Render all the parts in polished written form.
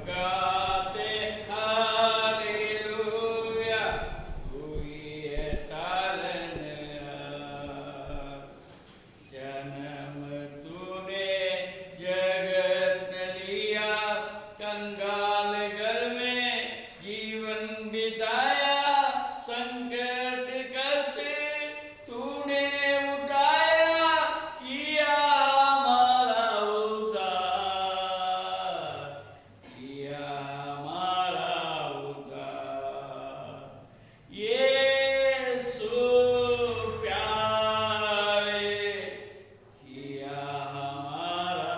गाते हालेलुया, हुई है तारनहार। जन्म तूने जगत में लिया, कंगाल घर में जीवन बिताया, संकट कष्ट तूने उठाया, किया हमारा उद्धार, किया हमारा उद्धार। यीशु प्यारे, किया हमारा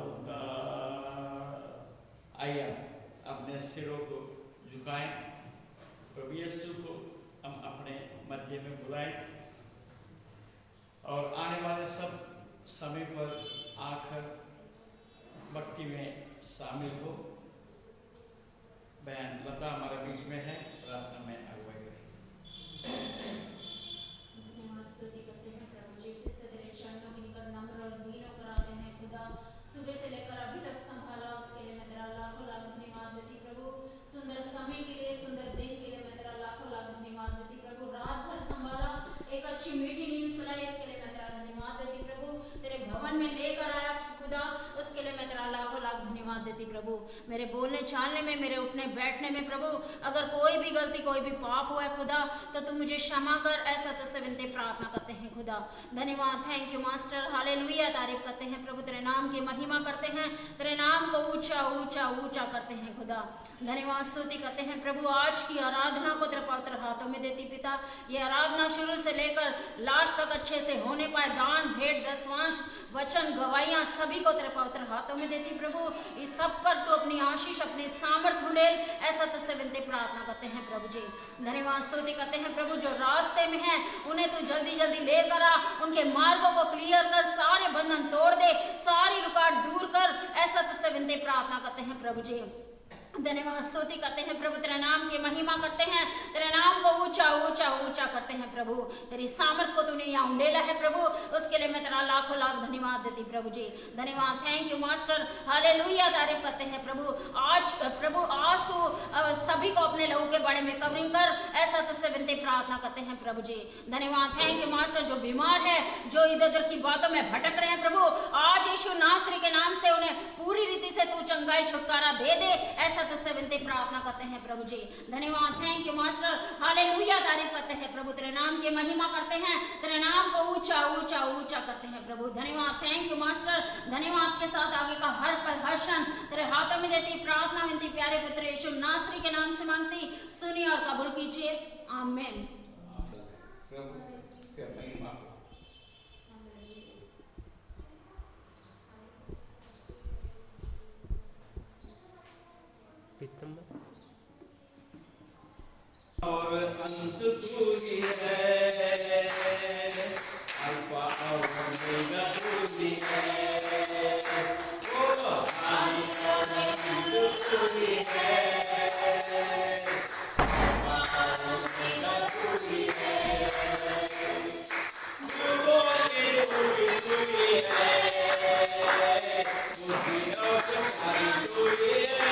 उद्धार। आइए अपने सिरों को झुकाएं, प्रभु यीशु को हम अपने मध्य में बुलाएं और आने वाले सब समय पर आकर भक्ति में शामिल हो। बहन लता हमारे बीच में है, प्रार्थना में अगुवाई करेंगे। धन्यवाद स्तुति करते हैं प्रभु जी, फिर से तेरे चरणों के निकट नम्र और दीन होकर आते हैं खुदा। सुबह से लेकर अभी तक संभाला, उसके लिए मैं तेरा लाखों लाख धन्यवाद देती प्रभु। सुंदर समय के लिए, सुंदर दिन के लिए मैं तेरा लाखों लाख धन्यवाद देती प्रभु। रात भर संभाला, एक अच्छी मीठी नींद सुनाई, इसके लिए मैं तेरा धन्यवाद देती प्रभु। तेरे भवन में लेकर आया खुदा, उसके लिए मैं तेरा लाखों लाख धन्यवाद देती प्रभु। मेरे बोलने चालने में, मेरे उठने बैठने में प्रभु, अगर कोई भी गलती, कोई भी पाप हुआ है खुदा, तो तू मुझे क्षमा कर, ऐसा तुझसे विनती प्रार्थना करते हैं खुदा। धन्यवाद, थैंक यू मास्टर, हालेलुया। तारीफ करते हैं प्रभु, तेरे नाम की महिमा करते हैं, तेरे नाम को ऊंचा ऊंचा ऊंचा करते हैं खुदा। धन्यवाद स्तुति करते हैं प्रभु। आज की आराधना को तेरे पवित्र हाथों में देती पिता, ये आराधना शुरू से लेकर लास्ट तक अच्छे से होने पाए। दान, भेंट, दसवांश, वचन, गवाहियां सभी को तेरे पवित्र हाथों में देती प्रभु। इस सब पर तू अपनी आशीष, अपनी सामर्थ्य उंडेल, ऐसा तुझसे विनती प्रार्थना करते हैं प्रभु जी। धन्यवाद स्तुति करते हैं प्रभु, जो रास्ते में हैं उन्हें तू जल्दी जल्दी लेकर आ, उनके मार्गों को क्लियर कर, सारे बंधन तोड़ दे, सारी रुकावट दूर कर, ऐसा तुझसे विनती प्रार्थना करते हैं प्रभु जी। धन्यवाद स्तुति करते हैं प्रभु, तेरे नाम की महिमा करते हैं, तेरे नाम को ऊंचा ऊंचा ऊंचा करते हैं प्रभु। तेरी सामर्थ को तूने यहाँ उंडेला है प्रभु, उसके लिए मैं तेरा लाखों लाख धन्यवाद देती प्रभु जी। धन्यवाद, थैंक यू मास्टर, हालेलुया। तारीफ करते हैं प्रभु। आज प्रभु, आज तू सभी को अपने लहू के बारे में कवरिंग कर, ऐसा तुझसे विनती प्रार्थना करते हैं प्रभु जी। धन्यवाद, थैंक यू मास्टर। जो बीमार है, जो इधर उधर की बातों में भटक रहे हैं प्रभु, आज यीशु नासरी के नाम से उन्हें पूरी रीति से तू चंगाई छुटकारा दे दे, ऐसा तुझसे विनती प्रार्थना करते हैं प्रभु जी। धन्यवाद, थैंक यू मास्टर, हालेलुया। तारीफ करते हैं प्रभु, तेरे नाम की महिमा करते हैं, तेरे नाम को ऊंचा ऊंचा ऊंचा करते हैं प्रभु। धन्यवाद, थैंक यू मास्टर। धन्यवाद के साथ आगे का हर पल, हर क्षण तेरे हाथों में देती प्रार्थना विनती प्यारे पुत्र यीशु नासरी के नाम से मांगती, सुनिए और कबूल कीजिए, आमीन। प्रभु की महिमा। और अंत तू ही है, अल्फा और ओमेगा तू ही है, ओ आदि और अंत तू ही है, अल्फा और ओमेगा तू ही है, तू ही है, बुद्धि और ज्ञान तू ही है,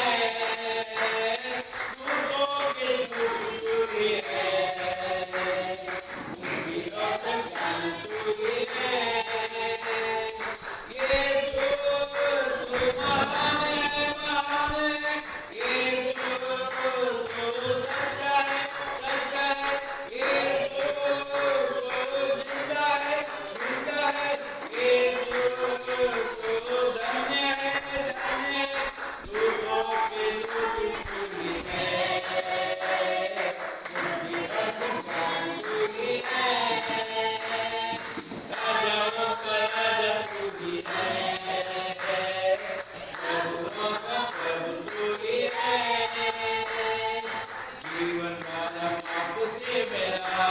जीवन वाला पाप से मेरा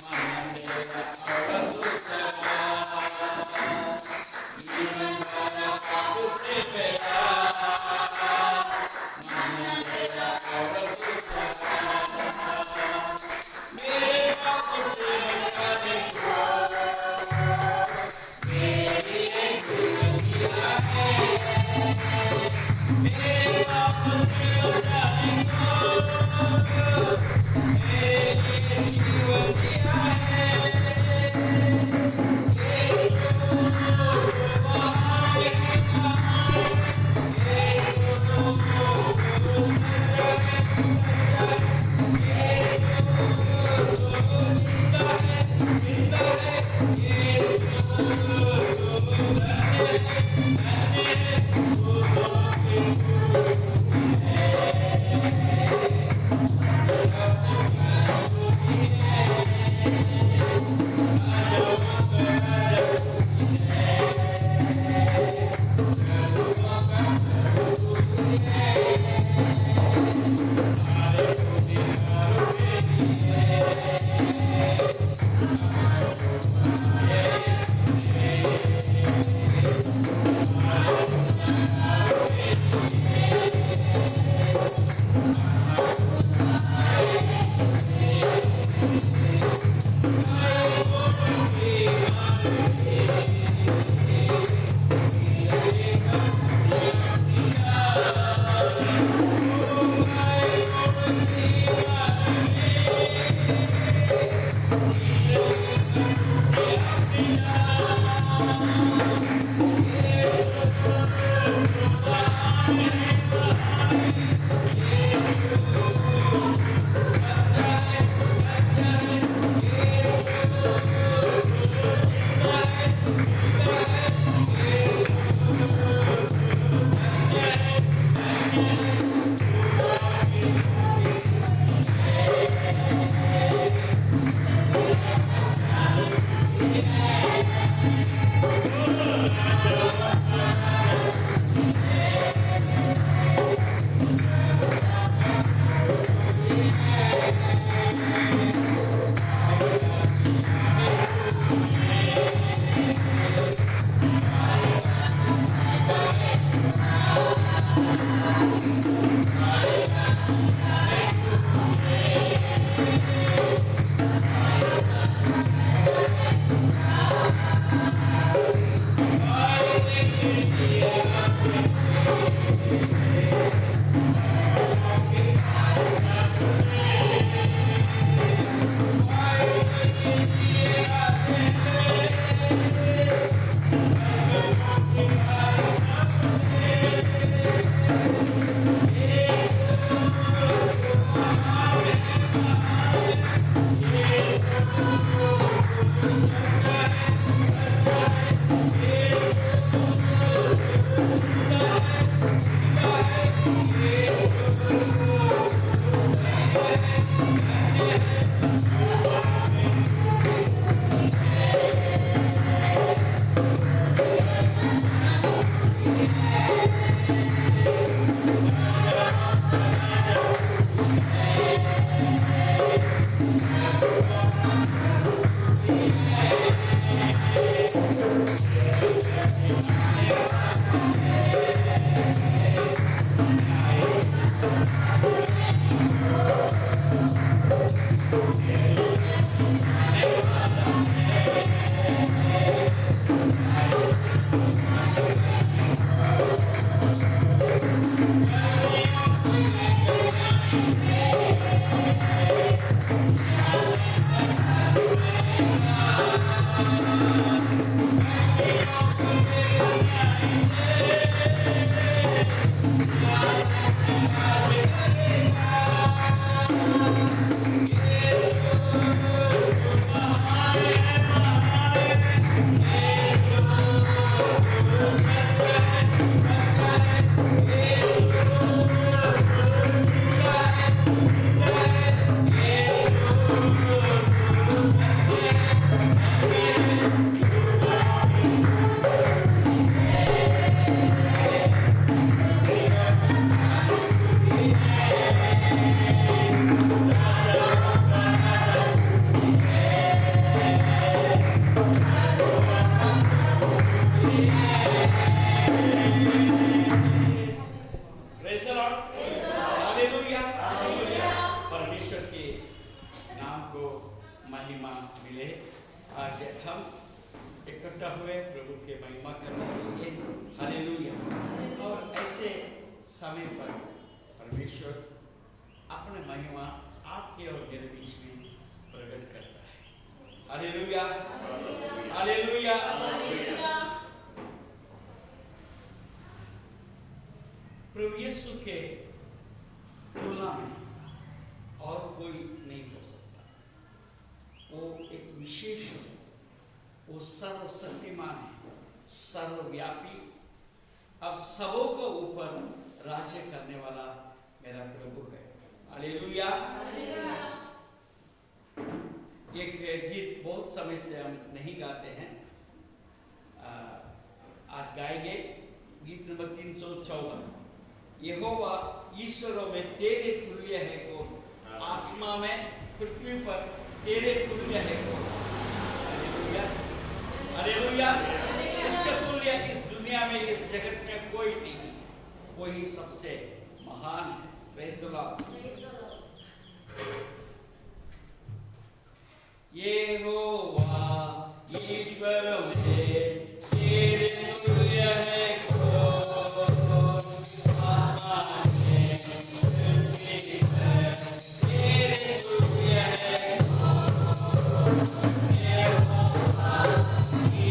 मन मेरा और दूसरा, जीवन वाला पाप से मेरा मन मेरा और दूसरा, मेरे पाप से बचाने को मेरे लिए जीवन दिया है।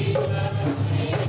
ईश्वर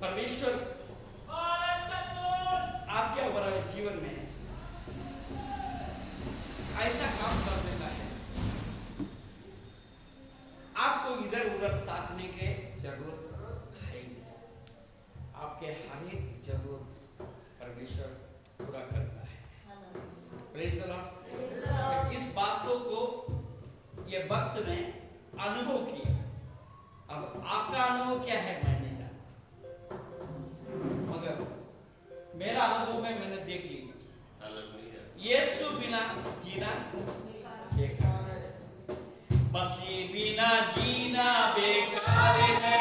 परमेश्वर आपके हमारे जीवन में ऐसा काम कर देता है, आपको इधर उधर ताकने के जरूरत है ही नहीं। आपके हर एक जरूरत परमेश्वर पूरा करता है। Praise the Lord. इस बातों को ये भक्त ने अनुभव किया। अब आपका अनुभव क्या है मैं नहीं जानता, मगर मेरा अनुभव में मैंने देख लिया यीशु बिना जीना बेकार है। बस ये बिना जीना बेकार है।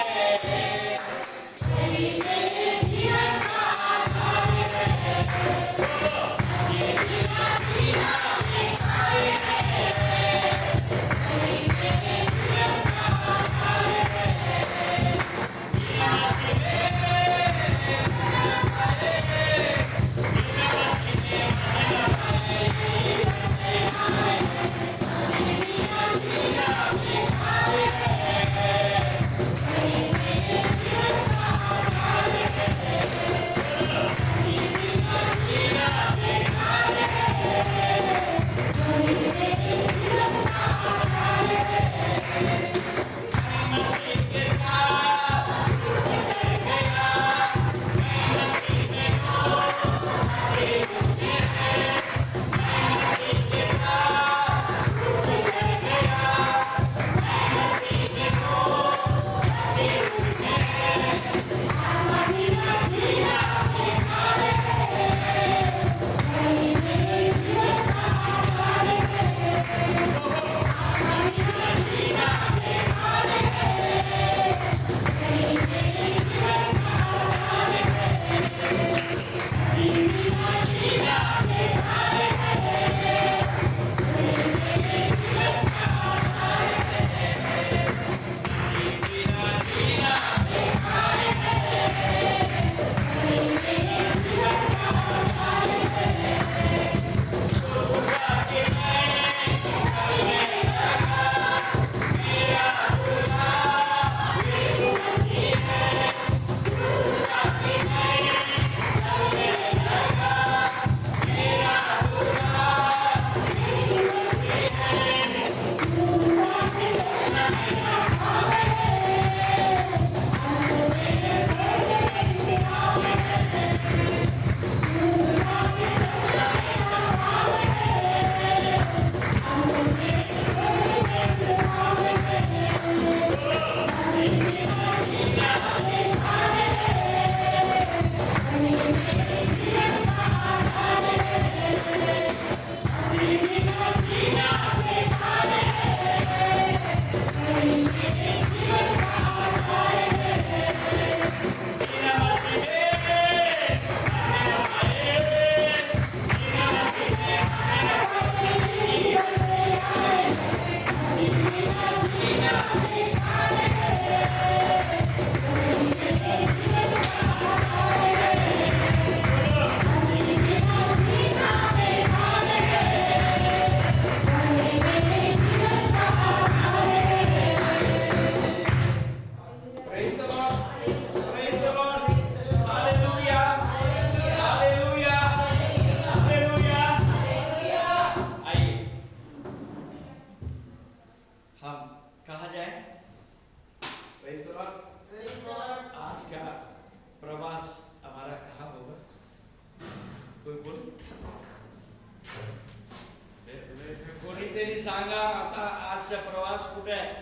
सांगा आता आजचा प्रवास कुठे आहे?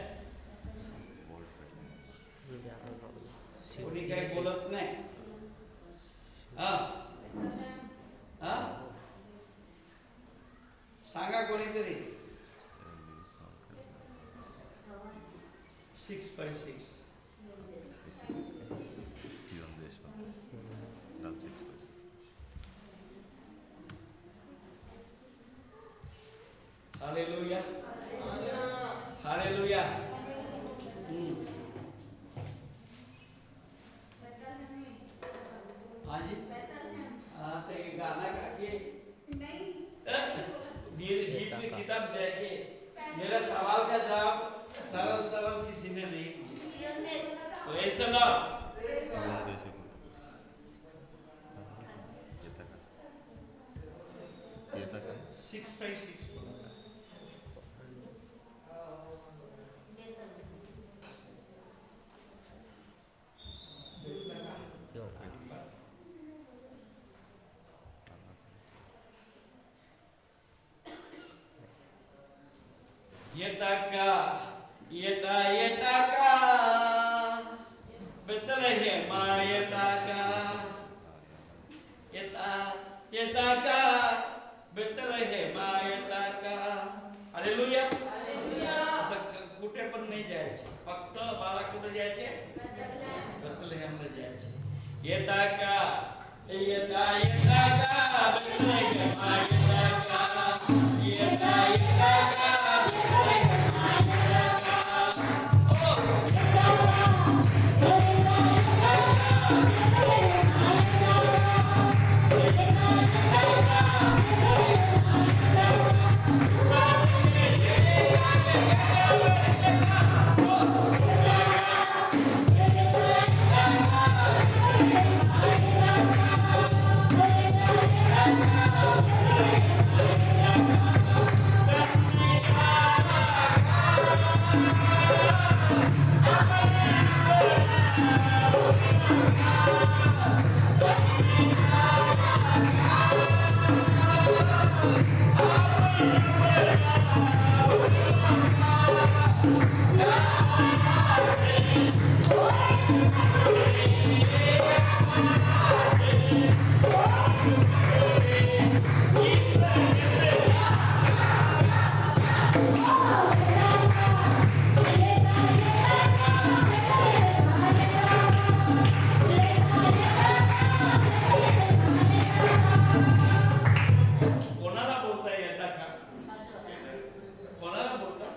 कोणी काही बोलत नाही. सांगा कोणीतरी. 6x6 hallelujah hallelujah. हाँ जी हाँ तो गाना गा के गीत की किताब दे के मेरा सवाल का जवाब सरल सरल किसी ने नहीं दिया. तो ऐसा ना 6x6 येता का येता येता का बेतलेहेमा येता का येता येता का बेतलेहेमा येता का हालेलुया आता कुठे पण नाही जायचे फक्त बाळा कुठे जायचे बेतलेहेमला जायचे येता का येता येता का बेतलेहेमा येता का येता येता का बेतलेहेमा येता का कोणाला बोलता येता का कोणाला बोलता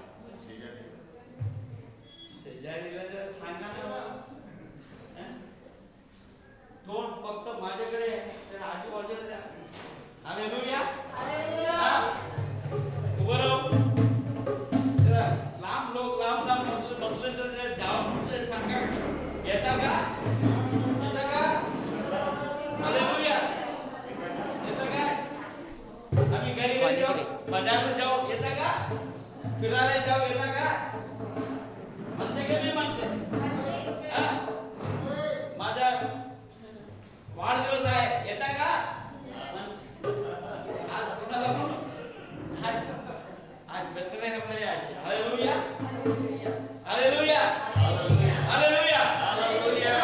शेजारीला जरा सांगा ना तोंड फक्त माझ्याकडे तर आजूबाजूला द्या हालेलुया उभं राहू लांब लोक लांब बसले तर जाऊन सांगा येता का येता का हालेलुया येता का आम्ही घरी जाऊ बाजारला जाऊ येता का फिरायला जाऊ येता का म्हणते का मी म्हणते माझा वाढदिवस आहे येता का आज कुणाला म्हणू आज बेतलेहेमला यायचे hallelujah hallelujah hallelujah hallelujah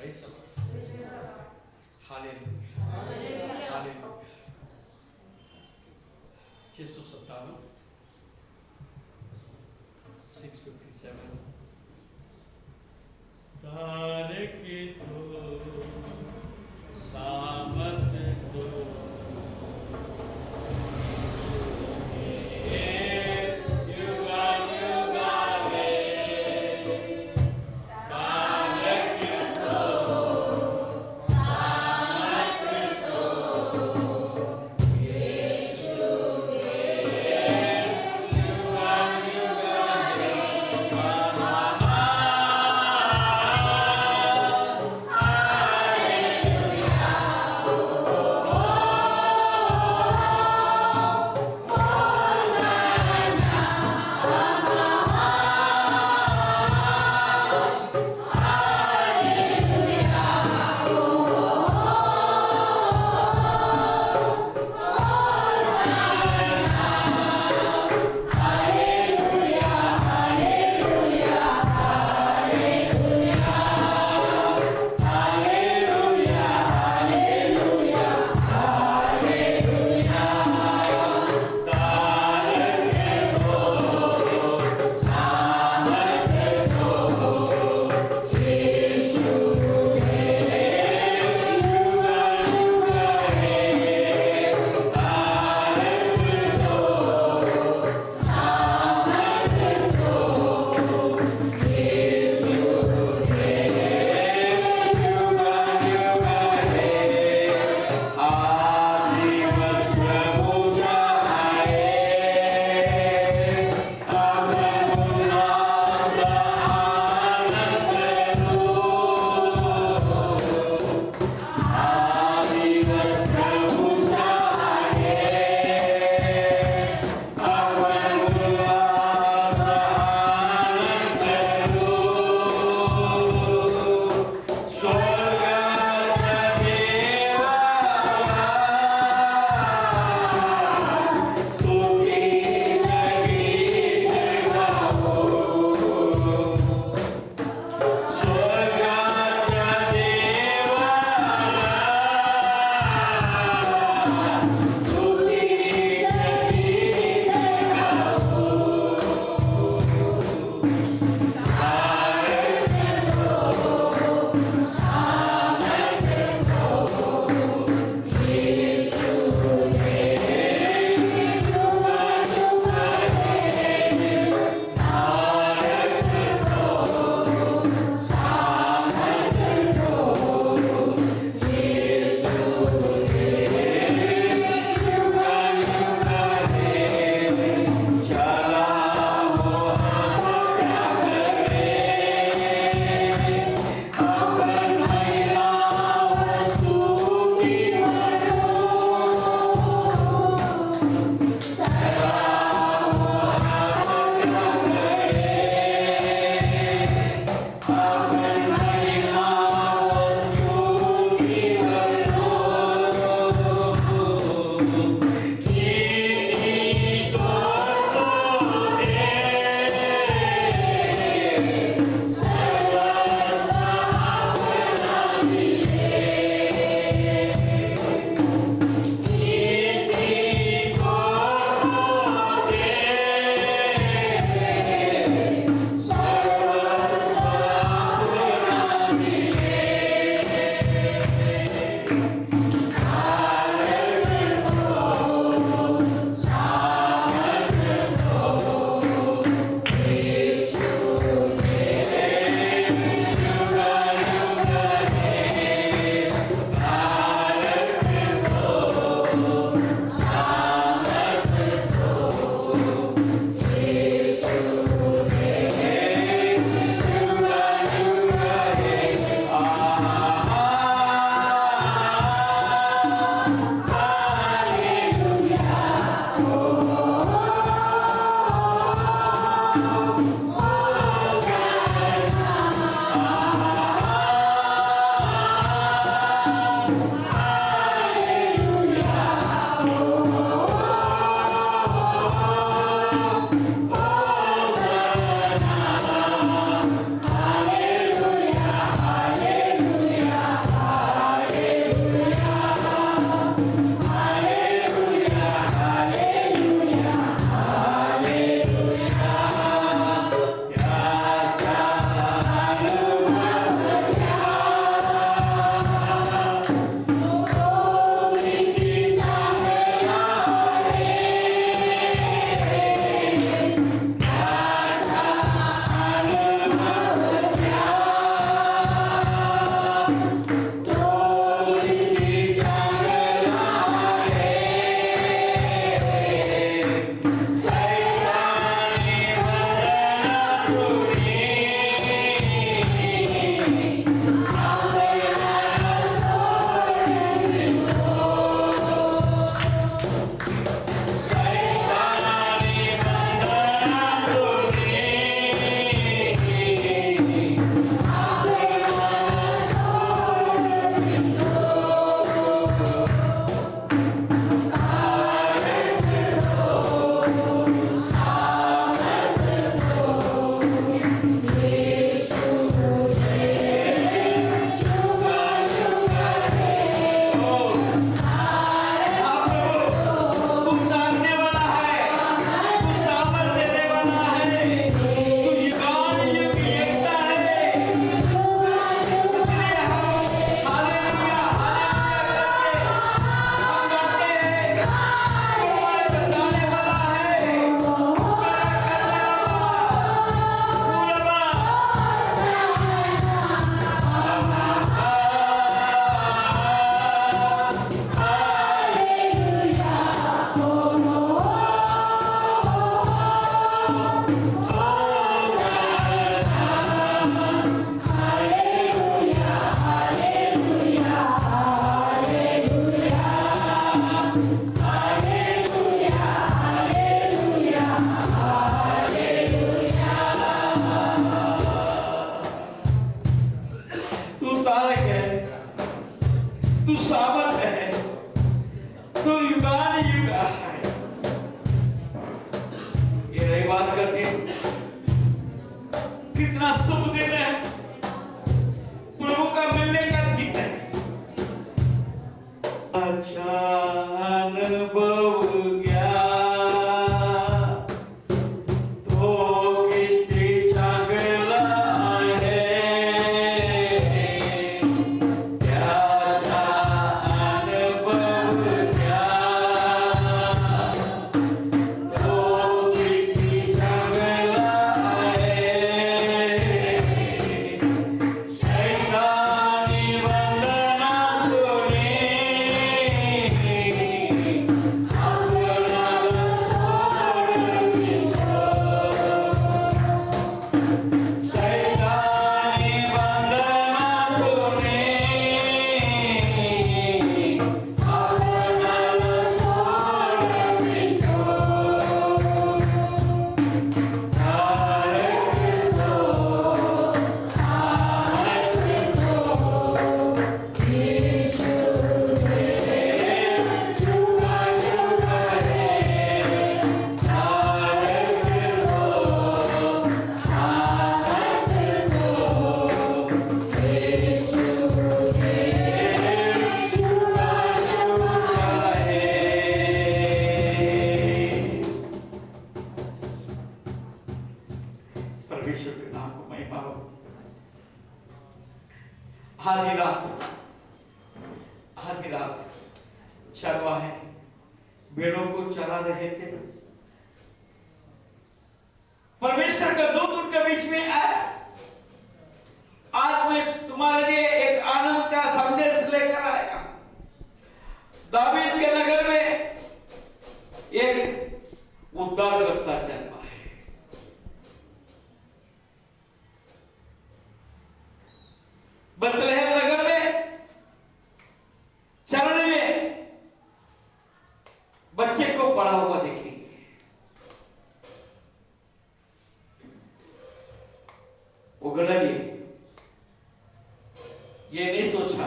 Praise the Lord. Hallelujah. Hallelujah. 657 657 तारक तो सामत तो Hallelujah. तू सामर्थ है, तू युगान युग है। ये रही बात करते कितना शुभ दिन है, प्रभु का मिलने का दिन है। अच्छा अनुभव गया तो कितनी चगला है, क्या अच्छा अनुभव गया तो कितनी चगला है, शैतानी वंदना तूने परमेश्वर के नाम को महिमा हो। आधी रात चरवाहे भेड़ों को चरा रहे थे। परमेश्वर का दूत उनके बीच में आया। आज मैं तुम्हारे लिए एक आनंद का संदेश लेकर आया। दावीद के नगर में एक उद्धारकर्ता जन्मा है। बथलेहम नगर में चरने में बच्चे को पड़ा हुआ देखेंगे। वो गड़िए ये नहीं सोचा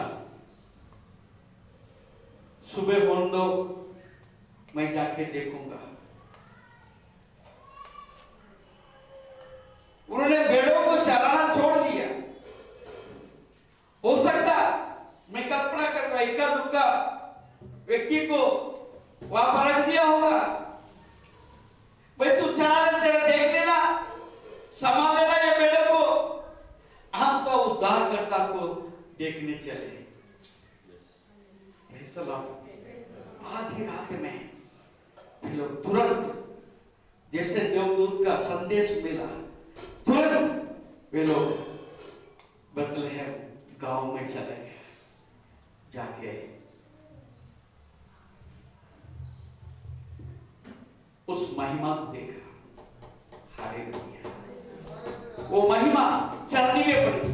सुबह बोल दो मैं जाके देखूंगा। उन्होंने भेड़ों को चराना छोड़ दिया। हो सकता मैं कल्पना करता इक्का दुक्का व्यक्ति को वहां पर रख दिया होगा। भाई तू चला तेरा देख लेना, संभाल लेना ये भेड़ों को, हम तो उद्धारकर्ता को देखने चले। आधी रात में लोग तुरंत जैसे देवदूत का संदेश मिला, तुरंत वे लोग बथलेहम गांव में चले गए। जाके उस महिमा को देखा। हालेलुया। वो महिमा चरनी में पड़ी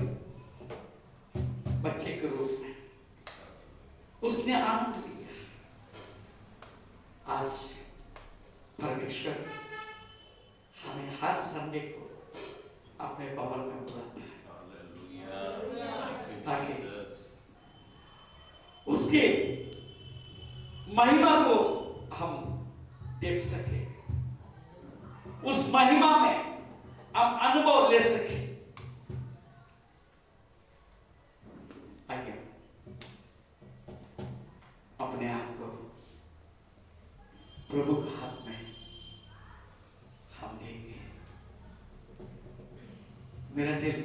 बच्चे के रूप में, उसने आनंद लिया। आज परमेश्वर हमें हर संडे को अपने भवन में बुलाता है ताकि उसके महिमा को हम देख सके, उस महिमा में हम अनुभव ले सके। आइए अपने आप को प्रभु के हाथ में हम देंगे। मेरा दिल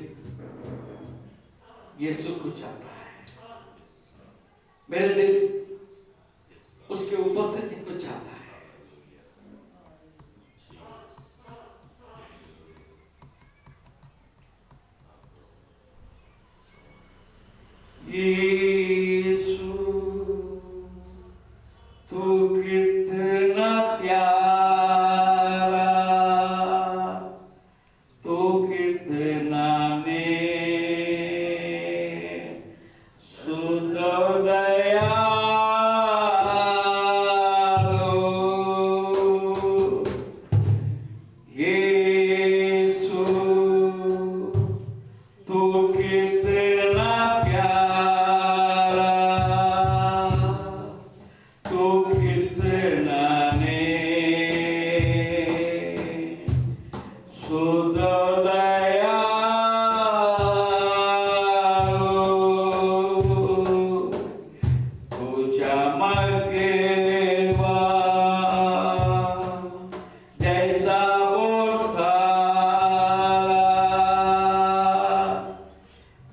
यीशु को चाहता है, मेरा दिल उसके उपस्थिति को चाहता है। यीशु तू कितना प्यारा, तू कितना शुद्ध दयालु, यीशु तू कितना प्यारा,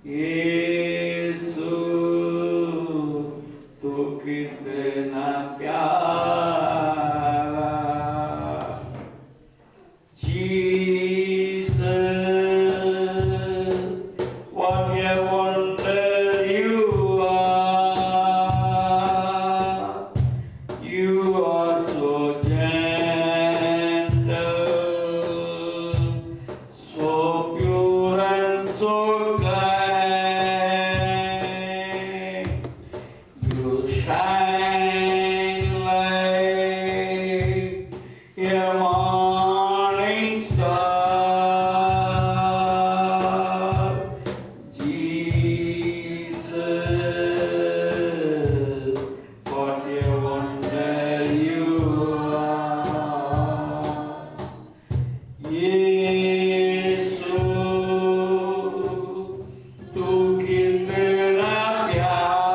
यीशु तू कितना प्यारा, Jesus, what a wonder you are. You are so gentle, so pure and so kind. You shine like a morning star. Jesus, what a wonder you are. यीशु तू कितना प्यारा,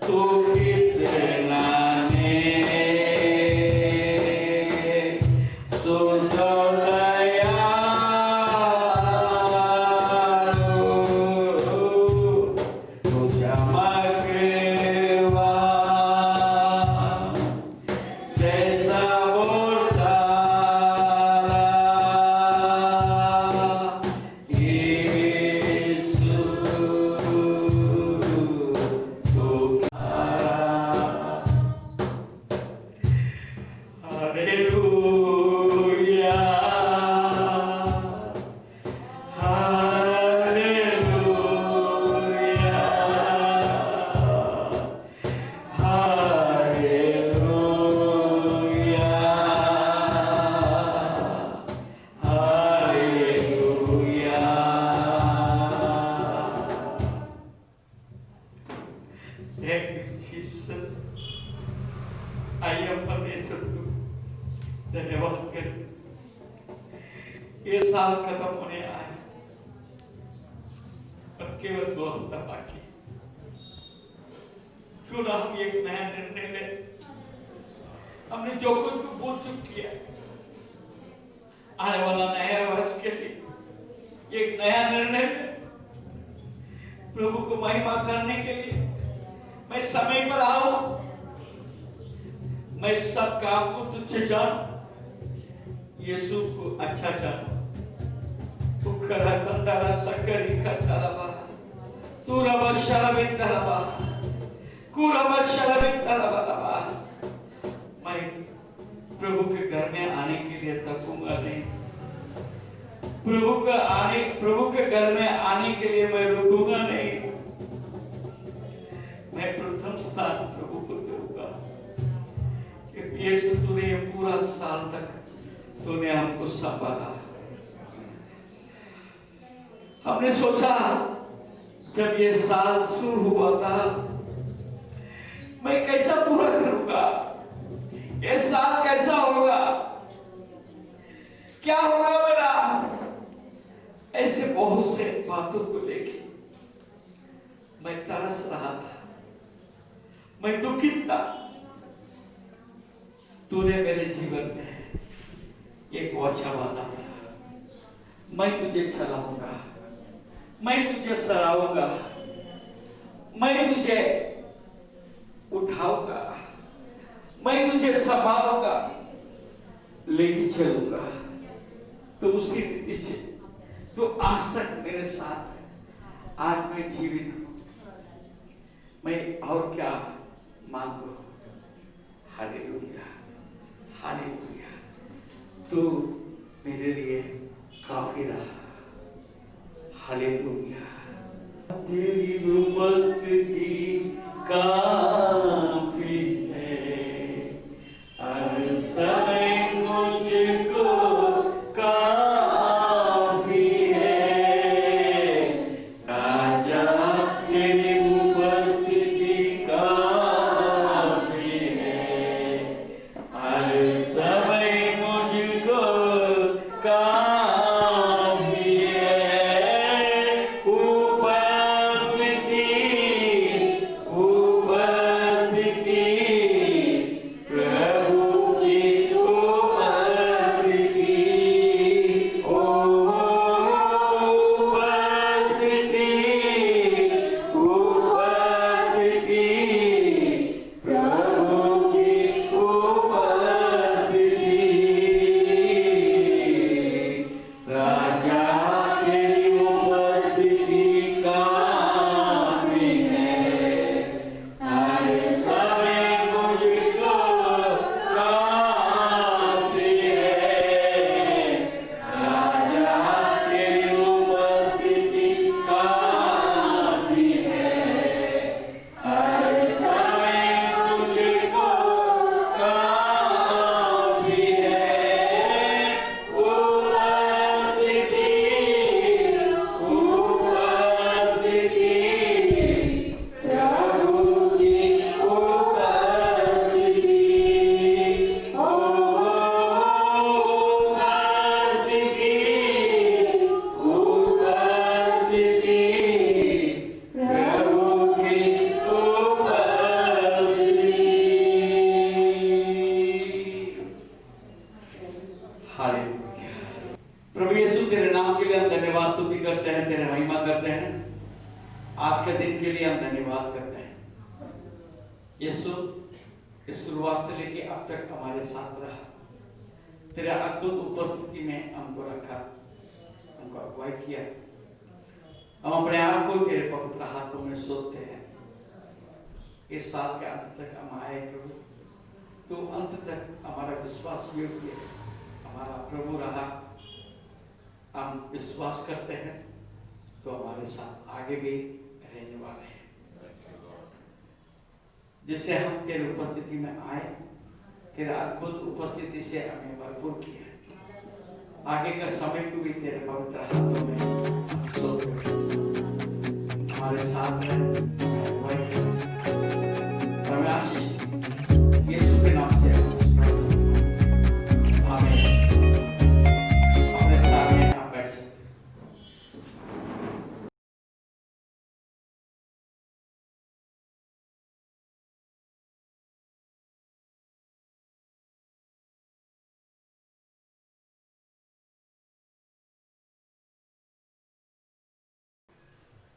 तू कितना नेक, सुंदर दयालु, तू चमकवान जैसा यीशु तू hallelujah, hallelujah, hallelujah, hallelujah. Thank you, Jesus. आइए परमेश्वर को धन्यवाद करें। ये साल खत्म होने आए, अब केवल 2 हफ्ता बाकी। क्यों ना हम एक नया निर्णय लें? हमने जो कुछ भी बोल चुकी है, आने वाला नया वर्ष के लिए एक नया निर्णय लें। प्रभु को महिमा करने के लिए मैं समय पर आऊं, मैं सब काम को तुझे जानूं, यीशु को अच्छा जानूं। तू करा तंदारा सकरी खतरबा, तू रबा शरबिंदरबा, कुरबा शरबिंदरबा। मैं प्रभु के घर में आने के लिए तकूंगा नहीं, प्रभु के घर में आने के लिए मैं रुकूंगा नहीं। मैं प्रथम स्थान प्रभु को दूंगा। यीशु तूने ये पूरा साल तक तूने हमको संभाला। हमने सोचा जब ये साल शुरू हुआ था, मैं कैसा पूरा करूंगा, ये साल कैसा होगा, क्या होगा मेरा। ऐसे बहुत से बातों को लेके मैं तरस रहा था, मैं दुखित था। तूने मेरे जीवन में एक अच्छा वादा था, मैं तुझे चलाऊंगा, मैं तुझे सराहूंगा, मैं तुझे उठाऊंगा, मैं तुझे संभालूंगा, लेके चलूंगा। तो उसी रीति से तो आज तक मेरे साथ है। आज मैं जीवित हूं, मैं और क्या मांगू। Hallelujah, hallelujah. तू मेरे लिए काफी रहा। हालेलुया। तेरी उपस्थिति काफी है, हर समय मुझको काफी है। राजा तेरी उपस्थिति काफी है, हर समय मुझको काफी है। उपस्थिति धन्यवाद स्तुति करते हैं, तेरे महिमा करते हैं। आज के दिन के लिए हम धन्यवाद करते हैं। यीशु इस शुरुआत से लेके अब तक हमारे साथ रहा, तेरे अद्भुत उपस्थिति में हमको रखा, हमको अगुवाई किया। हम अपने आप को तेरे पवित्र हाथों में सौंपते हैं। इस साल के अंत तक हम आए प्रभु, तो अंत तक हमारा विश्वास योग्य हमारा प्रभु रहा। हम विश्वास करते हैं तो हमारे साथ आगे भी रहने वाले हैं। जिससे हम तेरे उपस्थिति में आए, तेरे अद्भुत उपस्थिति से हमें भरपूर किया। आगे का समय को भी तेरे पवित्र हाथों में सौंप दे। हमारे साथ हमें आशीष यीशु के नाम से आमीन। अपने सामने आप बैठ सकते।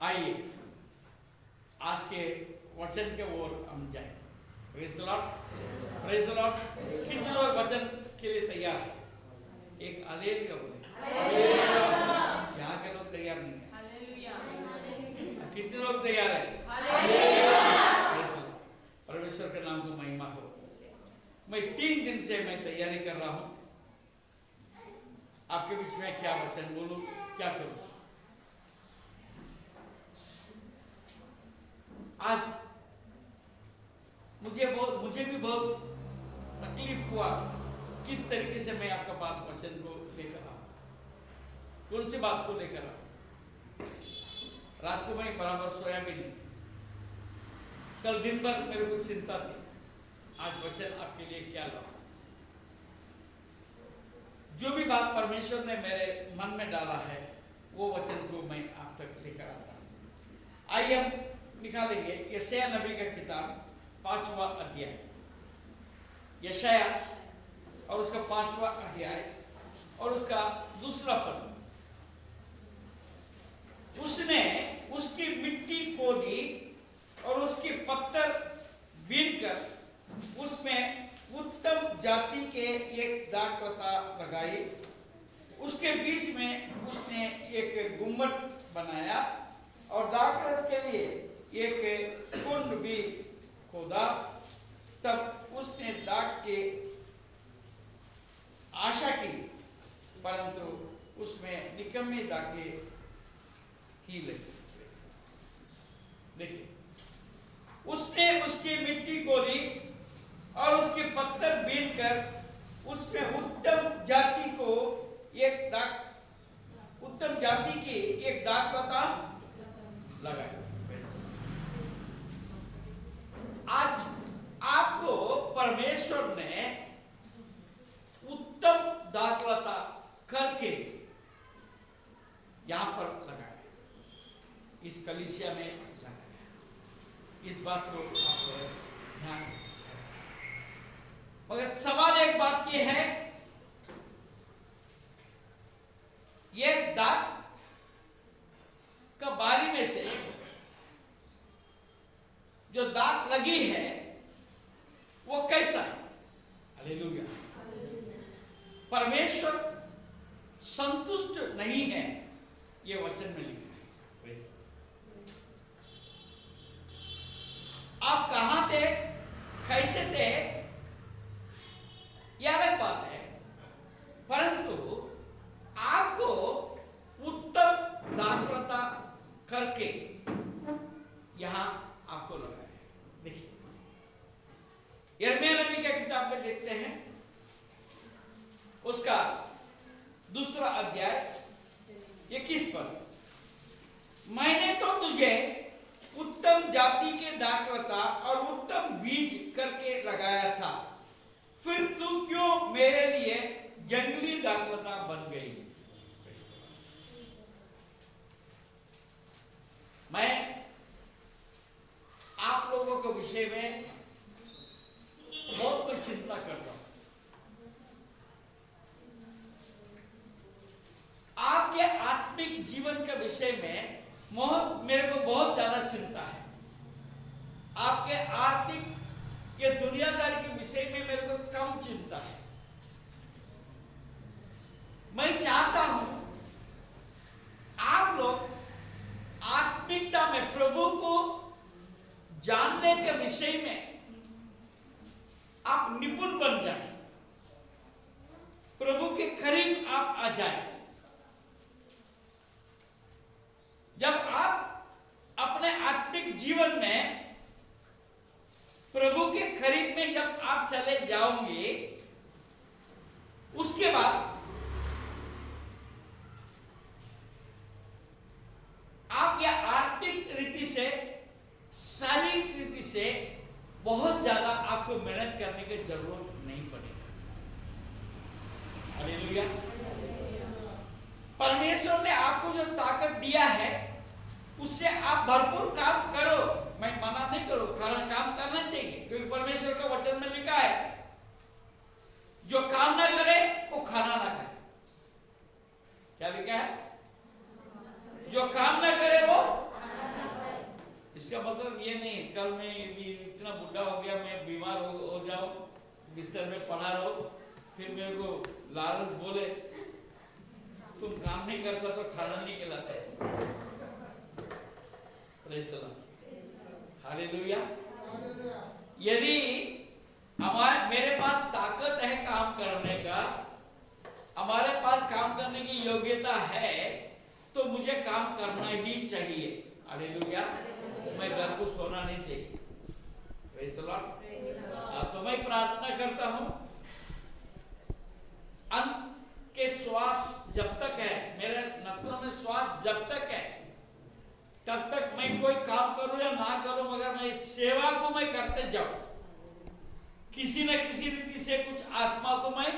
आइए आज के वचन के ओर हम जाएं। Praise the Lord, praise the Lord. कितने लोग वचन के लिए तैयार हैं? एक हालेलुया बोले। यहाँ के लोग तैयार नहीं हैं। कितने लोग तैयार हैं? Praise the Lord. परमेश्वर के नाम को महिमा हो। मैं 3 दिन से मैं तैयारी कर रहा हूँ, आपके बीच में क्या वचन बोलूं, क्या करूं। आज मुझे भी बहुत तकलीफ हुआ किस तरीके से मैं आपके पास वचन को लेकर आऊं, कौन सी बात को लेकर आऊं। रात को मैं बराबर सोया भी नहीं। कल दिन भर मेरे को चिंता थी, आज वचन आपके लिए क्या लाऊं। जो भी बात परमेश्वर ने मेरे मन में डाला है वो वचन को मैं आप तक लेकर आता हूं। आइए हम निकालेंगे यशाया नबी का किताब 5वां अध्याय। यशाया और उसका 5वां अध्याय और उसका 2 पद। उसने उसकी मिट्टी खोदी और उसके पत्थर बीनकर उसमें उत्तम जाति के एक दाखलता लगाई। उसके बीच में उसने एक गुम्बद बनाया और दाखरस के लिए एक कुंड भी खोदा। तब उसने दाख के आशा की, परंतु उसमें निकम्मी दागे ही लगी। देखिए, उसने उसकी मिट्टी खोदी और उसके पत्थर बीनकर उसमें उत्तम जाति की एक दाखलता लगाई। आज आपको परमेश्वर ने उत्तम दाखलता करके यहां पर लगाया, इस कलीसिया में लगाया। इस बात को आप ध्यान रखें। मगर सवाल एक बात की है, यह दाख का बारी में से जो दाग लगी है वो कैसा है? हालेलुया। परमेश्वर संतुष्ट नहीं है, ये वचन में लिखा है। आप कहां थे, कैसे थे, यह अलग बात है, परंतु आपको उत्तम दाखलता करके यहां आपको लगा है। देखिए, यिर्मयाह नबी की किताब में देखते हैं, उसका 2 अध्याय 21 पद। मैंने तो तुझे उत्तम जाति के दाखलता और उत्तम बीज करके लगाया था, फिर तू क्यों मेरे लिए जंगली दाखलता बन गई। मैं आप लोगों के विषय में बहुत कुछ चिंता करता हूं। आपके आत्मिक आत्मिक जीवन के विषय में मेरे को बहुत ज्यादा चिंता है। आपके आर्थिक या दुनियादारी के विषय में मेरे को कम चिंता है। मैं चाहता हूं आप लोग आत्मिकता में प्रभु को जानने के विषय में आप निपुण बन जाए, प्रभु के करीब आप आ जाए। जब आप अपने आत्मिक जीवन में प्रभु के करीब में जब आप चले जाओगे, उसके बाद आप यह आर्थिक रीति से, शारीरिक रीति से बहुत ज्यादा आपको मेहनत करने की जरूरत नहीं पड़ेगी। हालेलुया। परमेश्वर ने आपको जो ताकत दिया है उससे आप भरपूर काम करो। मैं मना नहीं करूं, कारण काम करना चाहिए, क्योंकि परमेश्वर का वचन में लिखा है जो काम ना करे वो खाना ना खाए। क्या लिखा है? जो काम ना करे वो। इसका मतलब ये नहीं कल मैं इतना बुढ़ा हो गया, मैं बीमार हो जाऊं, बिस्तर में पड़ा रहो, फिर मेरे को लालच बोले तुम काम नहीं करता तो खाना नहीं खिलाता। Praise the Lord. हालेलुया। यदि मेरे पास ताकत है काम करने का, हमारे पास काम करने की योग्यता है, तो मुझे काम करना ही चाहिए। हालेलुया। मैं घर को सोना नहीं चाहिए। Praise the Lord. तो मैं प्रार्थना करता हूं अंत के श्वास जब तक है, मेरे नथनों में श्वास जब तक है, तब तक मैं कोई काम करूं या ना करूं, मगर मैं सेवा को मैं करते जाऊं, किसी न किसी रीति से कुछ आत्मा को मैं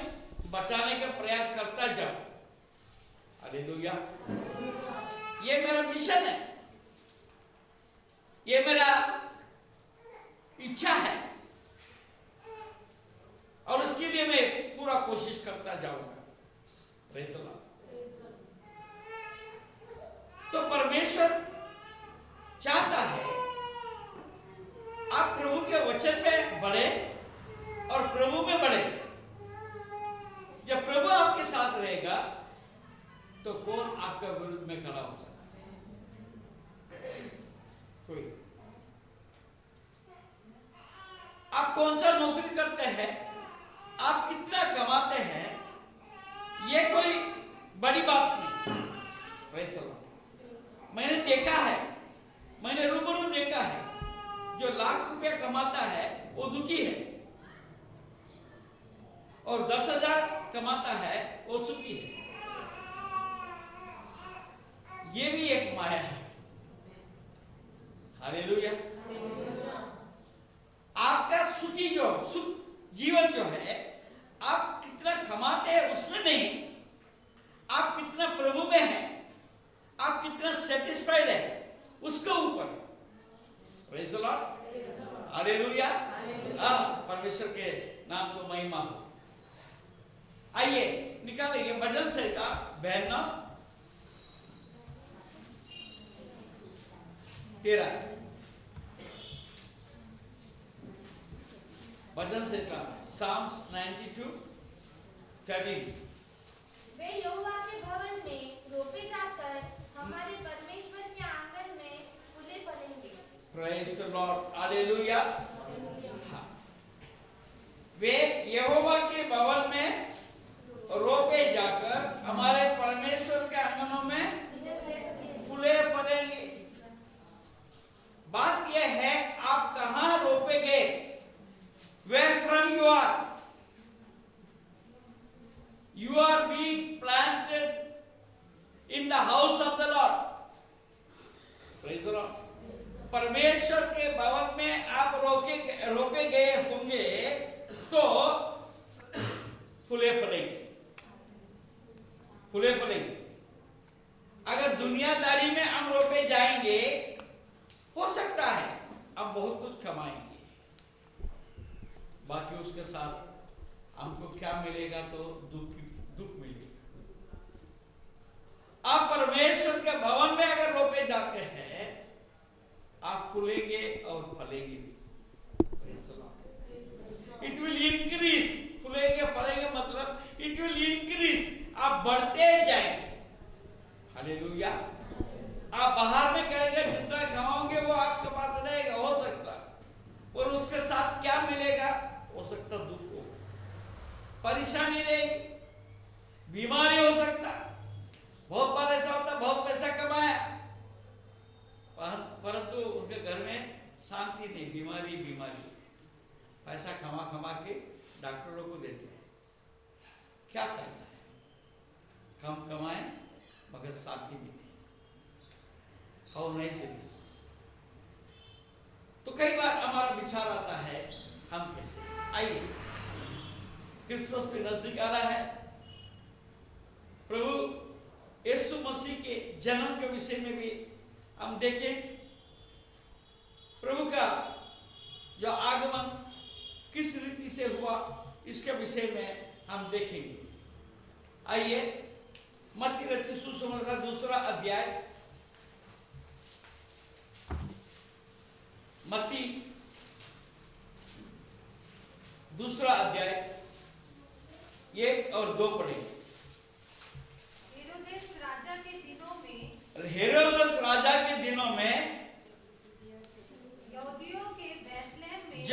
बचाने का प्रयास करता जाऊं। हालेलुया। ये मेरा मिशन है, ये मेरा इच्छा है, और उसके लिए मैं पूरा कोशिश करता जाऊंगा। Praise the Lord. तो परमेश्वर चाहता है आप प्रभु के वचन में बढ़े और प्रभु में बढ़े। जब प्रभु आपके साथ रहेगा तो कौन आपका विरुद्ध में खड़ा हो सकता है? कोई। आप कौन सा नौकरी करते हैं, आप कितना कमाते हैं, ये कोई बड़ी बात नहीं। Praise the Lord. मैंने देखा है, मैंने रूबरू देखा है, जो लाख रुपया कमाता है वो दुखी है, और 10,000 कमाता है वो सुखी है। ये भी एक माया है। हालेलुया। आपका सुखी जो सुख जीवन जो है, आप कितना कमाते हैं उसमें नहीं, आप कितना प्रभु में हैं, आप कितना सेटिस्फाइड है उसके ऊपर। Praise the Lord. हालेलुया। परमेश्वर के नाम को महिमा हो। आइए निकालिए भजन संहिता 92 13। भजन संहिता Psalms 92:13। वे यहोवा के भवन में रोपे जाकर हमारे परमेश्वर के आंगन में फूले फलेंगे। Praise the Lord. हालेलुया। वे यहोवा के भवन में रोपे जाकर हमारे परमेश्वर के आंगनों में फूले फलेंगे। बात यह है आप कहां रोपेंगे? Where from you are? You are being planted in the house of the Lord. Praise the Lord. परमेश्वर के भवन में आप रोपे गए होंगे तो फूले पड़ेंगे, फूले पड़ेंगे। अगर दुनियादारी में हम रोपे जाएंगे, हो सकता है हम बहुत कुछ कमाएंगे, बाकी उसके साथ हमको क्या मिलेगा? तो दुख मिलेगा। आप परमेश्वर जाते हैं, आप फूलेंगे और फलेंगे। इट विल इंक्रीज, फूलेंगे फलेंगे मतलब इट विल इंक्रीज, आप बढ़ते जाएंगे। हालेलुया। आप बाहर में करेंगे, जितना कमाओगे वो आपके पास रहेगा, हो सकता, और उसके साथ क्या मिलेगा? हो सकता दुख हो, परेशानी रहेगी, बीमारी हो सकता। बहुत बार ऐसा होता, बहुत पैसा कमाया परंतु उनके घर में शांति नहीं, बीमारी बीमारी। पैसा कमा कमा के डॉक्टरों को देते हैं, क्या करना है? कम कमाए मगर शांति मिले। How nice it is. तो कई बार हमारा विचार आता है, हम कैसे? आइए, क्रिसमस भी नजदीक आ रहा है। प्रभु यीशु मसीह के जन्म के विषय में भी हम देखें, प्रभु का जो आगमन किस रीति से हुआ, इसके विषय में हम देखेंगे। आइए, मत्ती रचित सुसमाचार 2 अध्याय, मत्ती 2 अध्याय 1 और 2 पढ़े। हेरोदेस राजा के दिनों में, हेरोदेस राजा के दिनों में यहूदियों के बैतलहम में,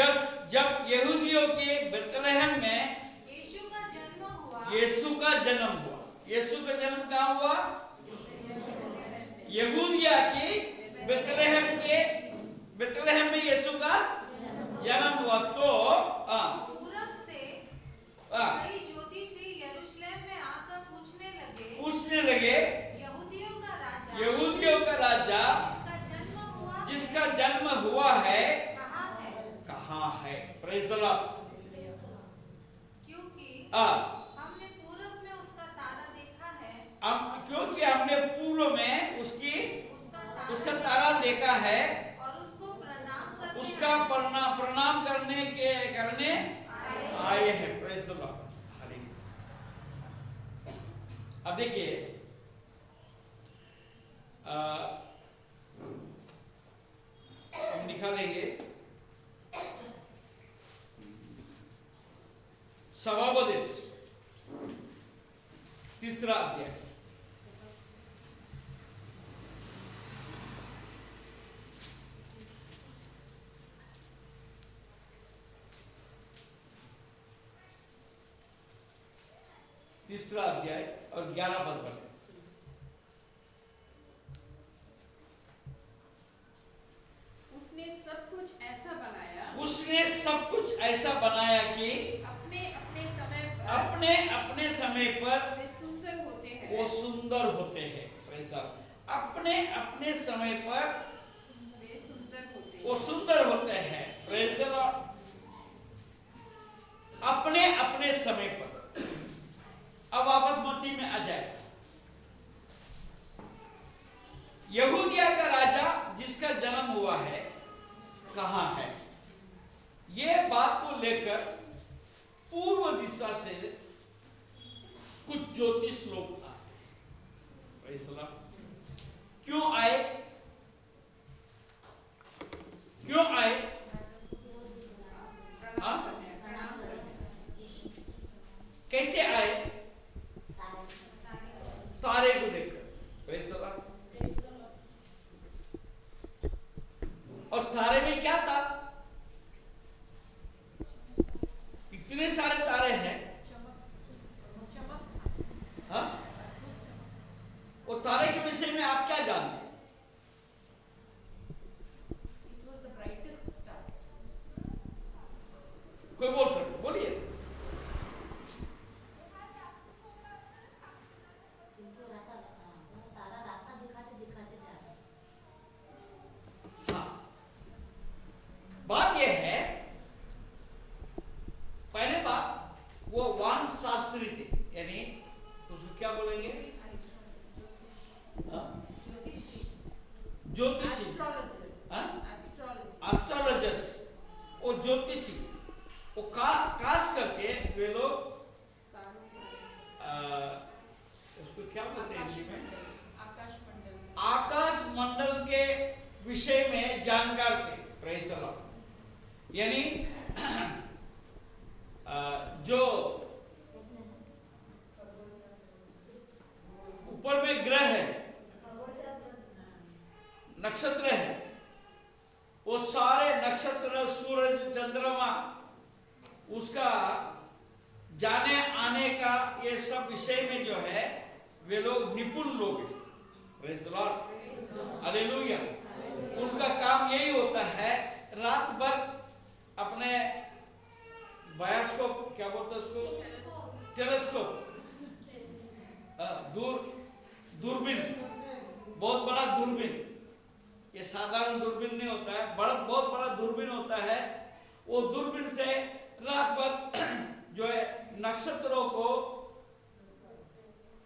जब यहूदियों के बैतलहम में यीशु का जन्म हुआ। यीशु का जन्म हुआ। यीशु का जन्म कहाँ हुआ? यहूदिया के बैतलहम में यीशु का जन्म हुआ। तो पूरब से कई ज्योतिषी यरूशलेम में आकर पूछने लगे, यहूदियों का राजा जिसका जन्म हुआ है कहाँ है? Praise the Lord. क्योंकि हमने पूरब में उसका तारा देखा है। क्योंकि हमने पूर्व में उसका तारा देखा है और उसका प्रणाम करने आए हैं। Praise the Lord. अब देखिए, हम निकालेंगे स्वभावोपदेश 3 अध्याय। तीसरा अध्याय और 11 पद पर। उसने सब कुछ ऐसा बनाया कि अपने अपने समय पर वे सुंदर होते हैं। वो सुंदर होते हैं। अपने समय पर वे सुंदर होते हैं। वो सुंदर होते हैं। Praise the Lord. अपने समय पर। अब वापस मत्ती में आ जाए। यहूदिया का राजा जिसका जन्म हुआ है कहाँ है? ये बात को लेकर पूर्व दिशा से कुछ ज्योतिष लोग आए। क्यों आए? कैसे आए? तारे को देखकर। और तारे में क्या था? इतने सारे तारे हैं। हाँ? वो तारे के विषय में आप क्या जानते हैं? It was the brightest star. कोई बोल सकते? बोलिए। बात यह है, पहले बात वो वान शास्त्री थे, यानी उसको क्या बोलेंगे? ज्योतिषी, एस्ट्रोलॉजर्स। वो ज्योतिषी, वो कास्ट करके वे लोग उसको क्या बोलते हैं हिंदी में? आकाश मंडल विषय में जानकार थे। Praise the Lord. यानी जो ऊपर में ग्रह है, नक्षत्र है, वो सारे नक्षत्र, सूरज, चंद्रमा, उसका जाने आने का ये सब विषय में जो है वे लोग निपुण लोग हैं। Praise the Lord, hallelujah. उनका काम यही होता है, रात भर अपने बायोस्कोप, क्या बोलते हैं उसको, टेलीस्कोप, दूरबीन, बहुत बड़ा दूरबीन, ये साधारण दूरबीन नहीं होता है, बहुत बड़ा दूरबीन होता है। वो दूरबीन से रात भर जो है नक्षत्रों को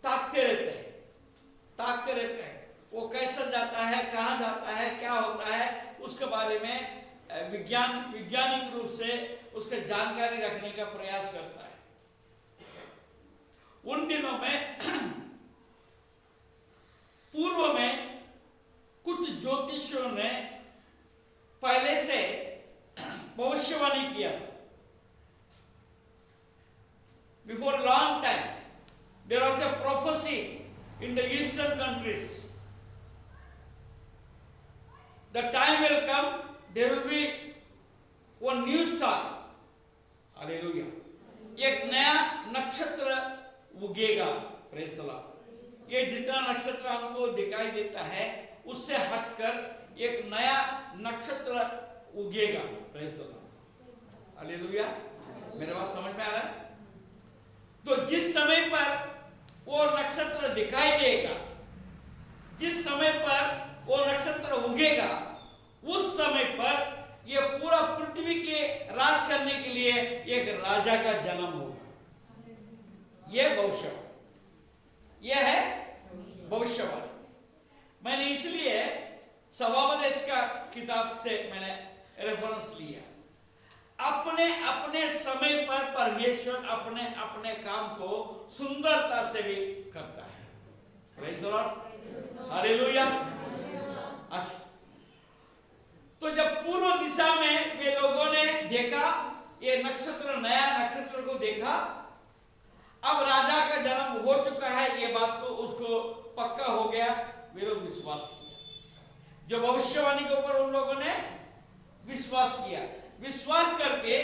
ताकते रहते हैं। वो कैसे जाता है, कहाँ जाता है, क्या होता है, उसके बारे में वैज्ञानिक रूप से उसका जानकारी रखने का प्रयास करता है। उन दिनों में पूर्व में कुछ ज्योतिषियों ने पहले से भविष्यवाणी किया था। Before a long time, there was a prophecy in the eastern countries. The time will come, there will be one new star. Hallelujah. एक नया नक्षत्र उगेगा। Praise the Lord. ये जितना नक्षत्र हमको दिखाई देता है उससे हटकर एक नया नक्षत्र उगेगा। Praise the Lord. हालेलुया। मेरे बात समझ में आ रहा है? तो जिस समय पर वो नक्षत्र दिखाई देगा, जिस समय पर वो नक्षत्र उगेगा, उस समय पर ये पूरा पृथ्वी के राज करने के लिए एक राजा का जन्म होगा। यह भविष्यवाणी, यह है भविष्यवाणी। मैंने इसलिए सभापदेश का किताब से मैंने रेफरेंस लिया। अपने अपने समय पर परमेश्वर अपने अपने काम को सुंदरता से भी करता है। Praise the Lord, hallelujah. अच्छा, तो जब पूर्व दिशा में वे लोगों ने देखा, ये नक्षत्र, नया नक्षत्र को देखा, अब राजा का जन्म हो चुका है, ये बात तो उसको पक्का हो गया। वे लोग विश्वास किया, जो भविष्यवाणी के ऊपर उन लोगों ने विश्वास किया। विश्वास करके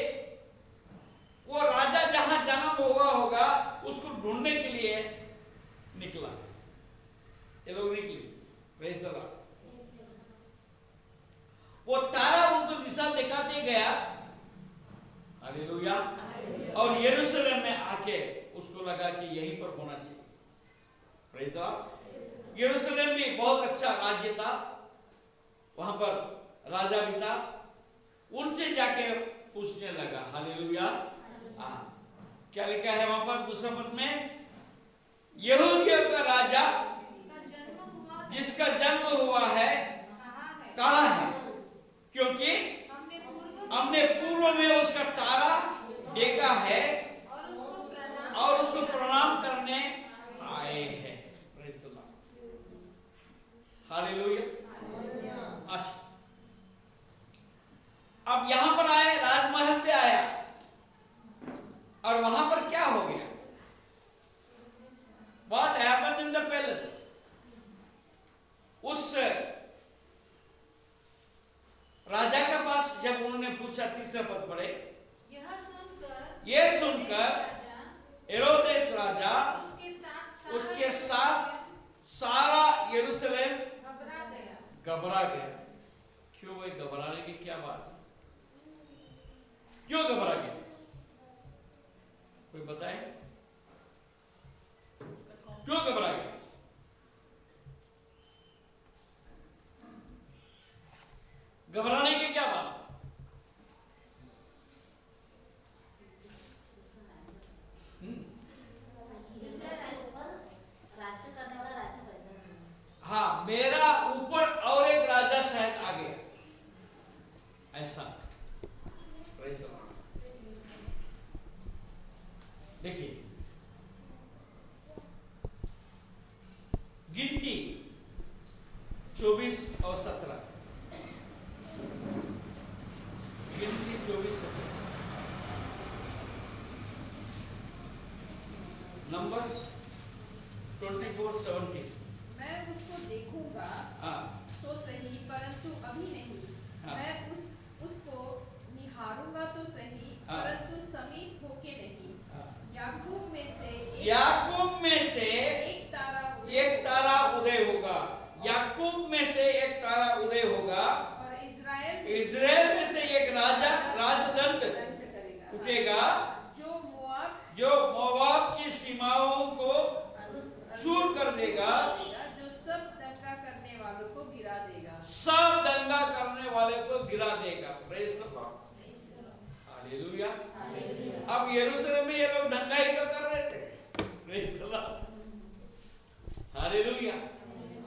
वो राजा जहां जन्म होगा उसको ढूंढने के लिए निकला। ये लोग निकले। Praise the Lord. वो तारा उनको दिशा दिखाते गया। हालेलुया। और यरूशलेम में आके उसको लगा कि यहीं पर होना चाहिए। Praise the Lord. यरूशलेम भी बहुत अच्छा राज्य था, वहां पर राजा भी था। उनसे जाके पूछने लगा। हालेलुया। क्या लिखा है वहां पर दूसरा पद में? यहूदियों का राजा जिसका जन्म हुआ है कहाँ है? क्योंकि हमने पूर्व में उसका तारा देखा है और उसको प्रणाम करने आए हैं। Praise the Lord, hallelujah. अच्छा, अब यहां पर आए, राजमहल पे आया, और वहां पर क्या हो गया? What happened in the palace? उस राजा के पास जब उन्होंने पूछा, तीसरा पद पढ़े, यह सुनकर हेरोदेस राजा उसके साथ सारा यरूशलेम घबरा गया। क्यों भाई, घबराने की क्या बात? क्यों घबरा गया? कोई बताए क्यों घबरा गया? घबराने की क्या बात? हाँ, मेरा ऊपर और एक राजा शायद आ गया, ऐसा। देखिए, गिनती 24 और 17, 24 है। नंबर्स 24:17। मैं उसको देखूंगा हाँ तो सही, परंतु अभी नहीं। हाँ। मैं उसको निहारूंगा तो सही, हाँ। परंतु समीप होके नहीं। हाँ। याकूब में से एक तारा उदय होगा। याकूब में से एक तारा उदय होगा और इज़राइल में से एक राजदंड करेगा, उठेगा जो मोआब की सीमाओं को चूर कर देगा, जो सब दंगा करने वालों को गिरा देगा। सब दंगा करने वाले को गिरा देगा। Praise the Lord, hallelujah. अब यरूशलेम में ये लोग दंगा ही तो कर रहे थे। Praise the Lord, hallelujah.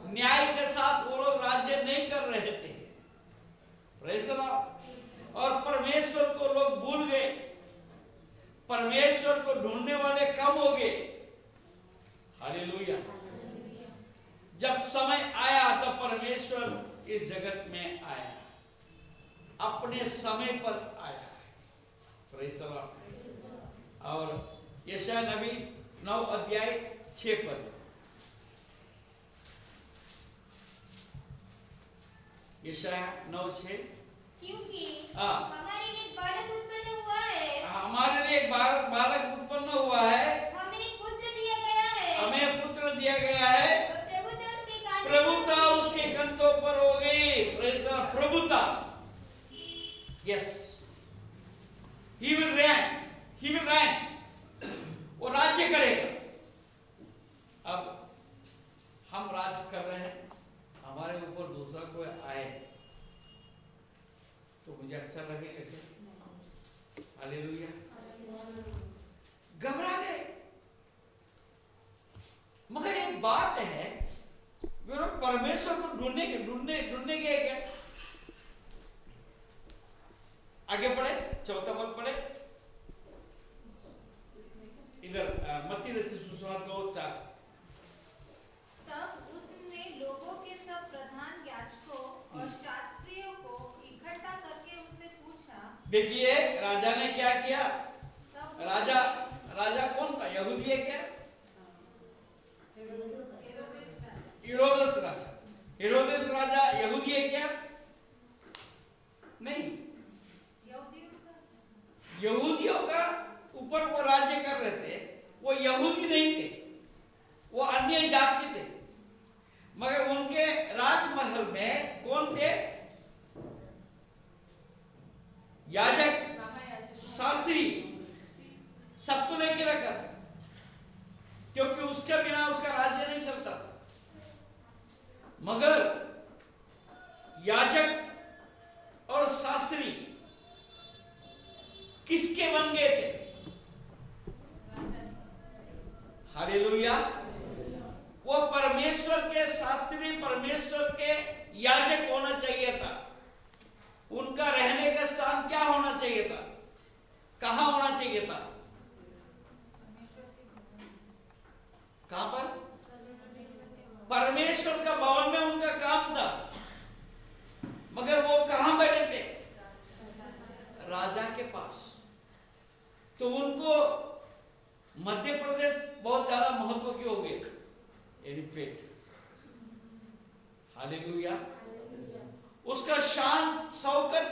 न्याय के साथ वो लोग राज्य नहीं कर रहे थे। Praise the Lord. और परमेश्वर को लोग भूल गए, परमेश्वर को ढूंढने वाले कम हो गए। हालेलुया। जब समय आया तो परमेश्वर इस जगत में आया, अपने समय पर आया। Praise the Lord. और यशाया नबी 9:6 यशाया 9:6। क्योंकि हाँ। हमारे लिए एक बालक उत्पन्न हुआ है, हमारे लिए एक बालक उत्पन्न हुआ है, हमें एक पुत्र दिया गया है, हमें पुत्र दिया गया है, और प्रभुता उसके कंधों पर होगी। प्रेज़ द लॉर्ड, प्रभुता। यस, ही विल reign, वो राज्य करेगा। अब हम राज्य कर रहे हैं, हमारे ऊपर दूसरा कोई आए तो मुझे अच्छा लगेगा क्या? हालेलुया। घबरा गए। मगर एक बात है, वे लोग परमेश्वर को ढूंढने गए क्या? आगे पढ़े, 4 पद पढ़े इधर, मत्ती रचित सुसमाचार 2:4। तब उसने लोगों के सब प्रधान याजकों और शास्त्रियों को इकट्ठा करके उनसे पूछा। देखिए राजा ने क्या किया। तब राजा कौन था? यहूदी है क्या? हेरोदेस राजा यहूदी है क्या? नहीं। यहूदियों का ऊपर वो राज्य कर रहे थे, वो यहूदी नहीं थे, वो अन्य जाति थे। मगर उनके राजमहल में कौन थे? याजक, शास्त्री, सबको लेके रखा था, क्योंकि उसके बिना उसका राज्य नहीं चलता था। मगर याजक और शास्त्री किसके बन गए थे? हालेलुया। वो परमेश्वर के शास्त्री, परमेश्वर के याजक होना चाहिए था। उनका रहने का स्थान क्या होना चाहिए था? कहां होना चाहिए था? कहां पर? परमेश्वर का भवन में उनका काम था। मगर वो कहां बैठे थे? राजा के पास। तो उनको मध्य प्रदेश बहुत ज्यादा महत्व क्यों हो गया? Repeat, hallelujah. उसका शान शौकत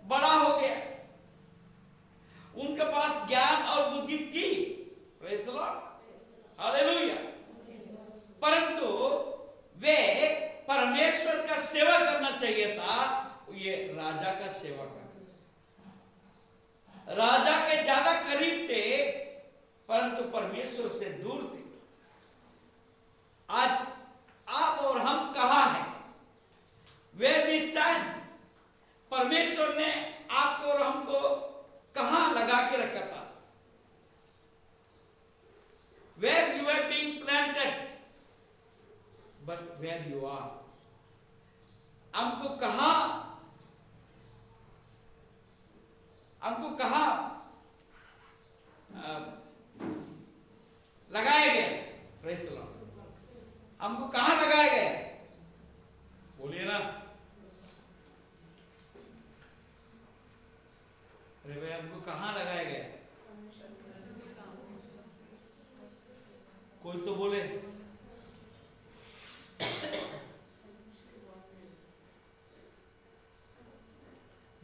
बड़ा हो गया। उनके पास ज्ञान और बुद्धि थी, प्रेज़ द लॉर्ड, हालेलुया। परंतु वे परमेश्वर का सेवा करना चाहिए था, ये राजा का सेवा करना। राजा के ज्यादा करीब थे, परंतु परमेश्वर से दूर थे। आज आप और हम कहां हैं? Where we stand? परमेश्वर ने आपको और हमको कहां लगा के रखा था? Where you are being planted, but where you are? हमको कहां लगाए गए? प्रेज़ द लॉर्ड, हमको कहां लगाए गए? बोलिए ना।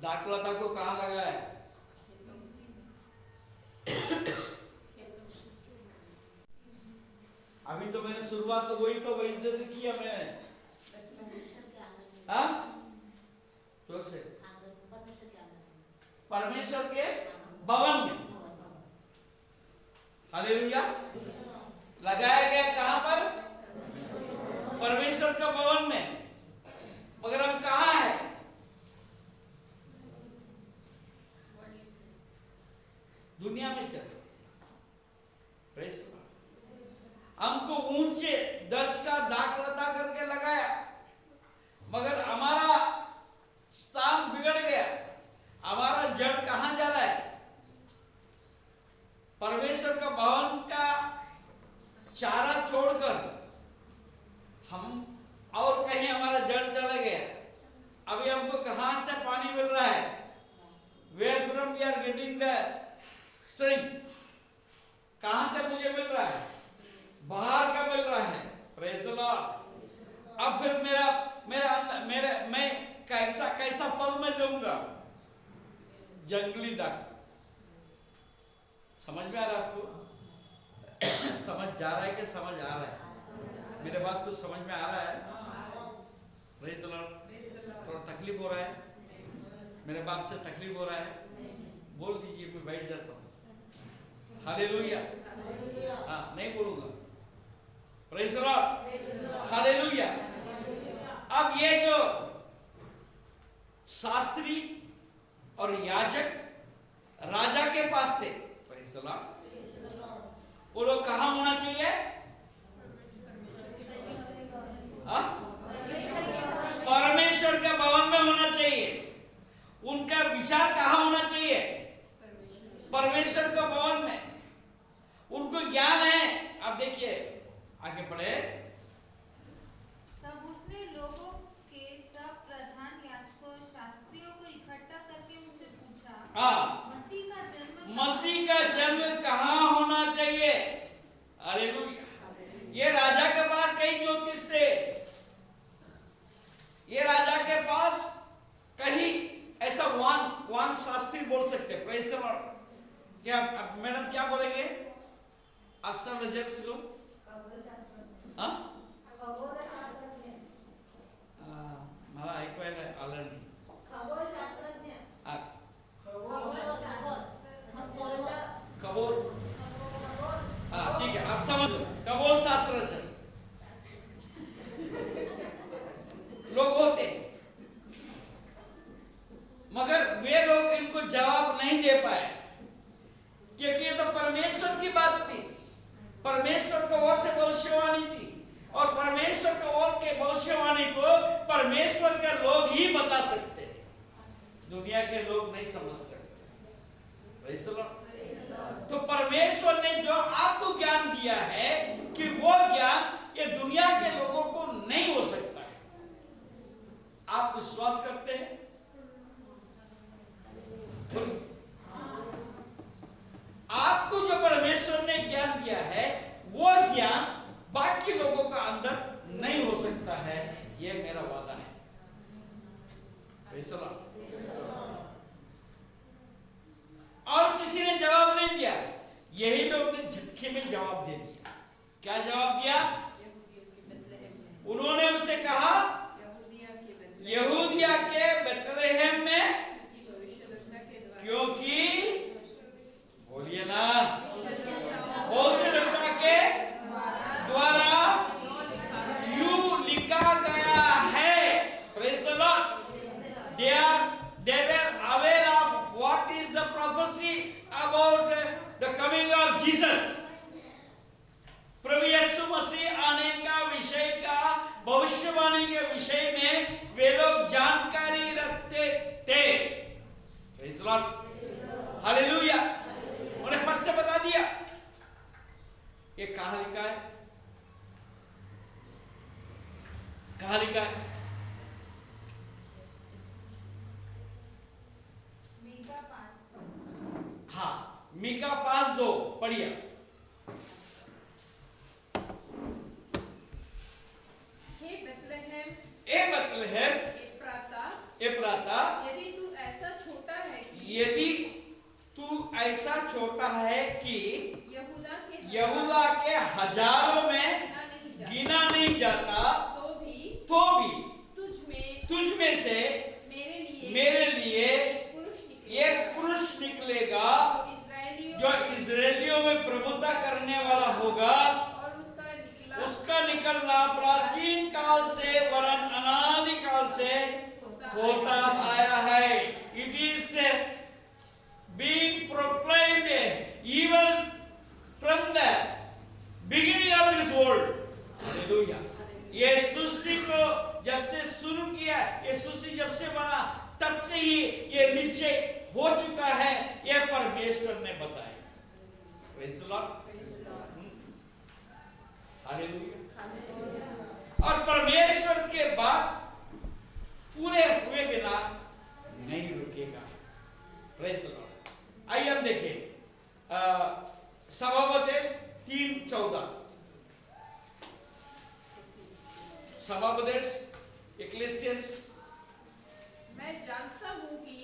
दाखलता को कहाँ लगाया है? अभी तो मैंने शुरुआत तो वही की है मैंने। हाँ? जोर से। परमेश्वर के भवन में। हालेलुया। लगाया गया कहां पर? परमेश्वर के भवन में। मगर हम कहां हैं? दुनिया में चल। Praise the Lord. हमको ऊंचे दर्ज का दाखलता करके लगाया, मगर हमारा स्थान बिगड़ गया। हमारा जड़ कहां जा रहा है? परमेश्वर का भवन का चारा छोड़कर हम और कहीं हमारा जड़ चला गया। अभी हमको कहां से पानी मिल रहा है? Where from we are getting the strength? कहां से मुझे मिल रहा है? बाहर का मिल रहा है। Praise the Lord. अब फिर मैं कैसा फल मैं दूंगा? जंगली दाख। समझ में आ रहा है आपको? समझ जा रहा है कि समझ आ रहा है? मेरे बात कुछ समझ में आ रहा है? Praise the Lord. थोड़ा तकलीफ हो रहा है? मेरे बात से तकलीफ हो रहा है? बोल दीजिए, मैं बैठ जाता हूँ। हालेलुया। हाँ, नहीं बोलूंगा। Praise the Lord. हालेलुया। अब ये जो शास्त्री और याजक राजा के पास थे, प्रेज़ द लॉर्ड, वो लोग कहां होना चाहिए? परमेश्वर के भवन में होना चाहिए। उनका विचार कहां होना चाहिए? परमेश्वर के भवन में। उनको ज्ञान है। अब देखिए आगे पढ़े। तब उसने लोगों के सब प्रधान याजकों और शास्त्रियों को इकट्ठा करके उनसे पूछा, मसीह का जन्म कहाँ होना चाहिए? हालेलुया। ये राजा के पास कई ज्योतिष थे। ये राजा के पास कहीं ऐसा वान शास्त्री बोल सकते। Praise the Lord. क्या मैडम क्या बोलेंगे? एस्ट्रोलॉजर्स को मला ऐकवायला आलं नाही। खगोल, ठीक है, आप समझ लो। खगोल शास्त्र लोग होते, मगर वे लोग इनको जवाब नहीं दे पाए, क्योंकि ये तो परमेश्वर की बात थी। परमेश्वर की ओर से भविष्यवाणी थी, और परमेश्वर की ओर के भविष्यवाणी को परमेश्वर के लोग ही बता सकते हैं। दुनिया के लोग नहीं समझ सकते। Praise the Lord. तो परमेश्वर ने जो आपको ज्ञान दिया है कि वो ज्ञान ये दुनिया के लोगों को नहीं हो सकता है। आप विश्वास करते हैं? आपको जो परमेश्वर ने ज्ञान दिया है वो ज्ञान बाकी लोगों का अंदर नहीं हो सकता है। ये मेरा वादा है। और किसी ने जवाब नहीं दिया। यही लोग ने झटके में जवाब दे दिया। क्या जवाब दिया? उन्होंने उसे कहा यहूदिया के बेतलेहम में, क्योंकि बोलिए ना, भविष्यद्वक्ता के द्वारा यूं लिखा गया है। Praise the Lord. They were aware of what is the prophecy about the coming of Jesus. प्रभु यीशु मसीह आने का विषय का भविष्यवाणी के विषय में वे लोग जानकारी रखते थे। Praise the Lord. हालेलुया। उन्हें फट से बता दिया। ये कहां लिखा है? कहां लिखा है? हाँ, मीका 5:2 पढ़िए। हे बेतलेहम ए बेतलेहम एफ्राता, एफ्राता, यदि तू ऐसा कहता है कि यहूदा के हजारों में गिना नहीं जाता, तो भी तुझ में से मेरे लिए एक पुरुष निकलेगा जो इजरायलियों में प्रभुता करने वाला होगा। और उसका निकलना प्राचीन काल से वरन अनादि काल से होता आया है। It is being proclaimed even from the beginning of this world. Hallelujah. ये सृष्टि को जब से शुरू किया, ये सृष्टि जब से बना, तब से ही ये निश्चय हो चुका है, ये परमेश्वर ने बताया। Praise the Lord. हालेलुया। और परमेश्वर के बाद पूरे हुए बिना नहीं रुकेगा। Praise the Lord. आइए हम देखें सभापदेश 3:14। सभापदेश इक्लेसियास। मैं जानता हूँ कि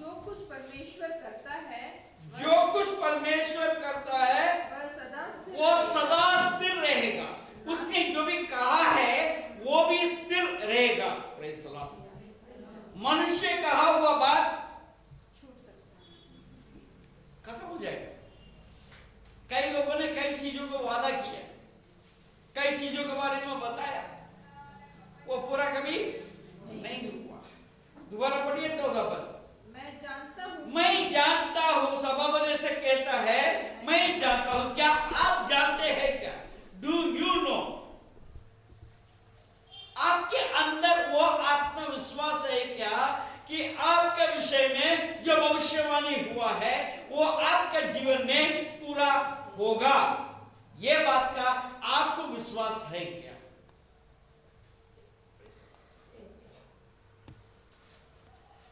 जो कुछ परमेश्वर करता है वो सदा स्थिर रहेगा। उसने जो भी कहा है वो भी स्थिर रहेगा। Praise the Lord. मनुष्य कहा हुआ बात खत्म हो जाएगा। कई लोगों ने कई चीजों को वादा किया, कई चीजों के बारे में बताया, वो पूरा कभी नहीं हुआ। दोबारा पढ़िए 14 पद। मैं जानता हूं, सभापति से कहता है मैं जानता हूं। क्या आप जानते हैं? क्या डू यू नो? आपके अंदर वो आत्मविश्वास है क्या कि आपके विषय में जो भविष्यवाणी हुआ है वो आपके जीवन में पूरा होगा? ये बात का आपको विश्वास है क्या?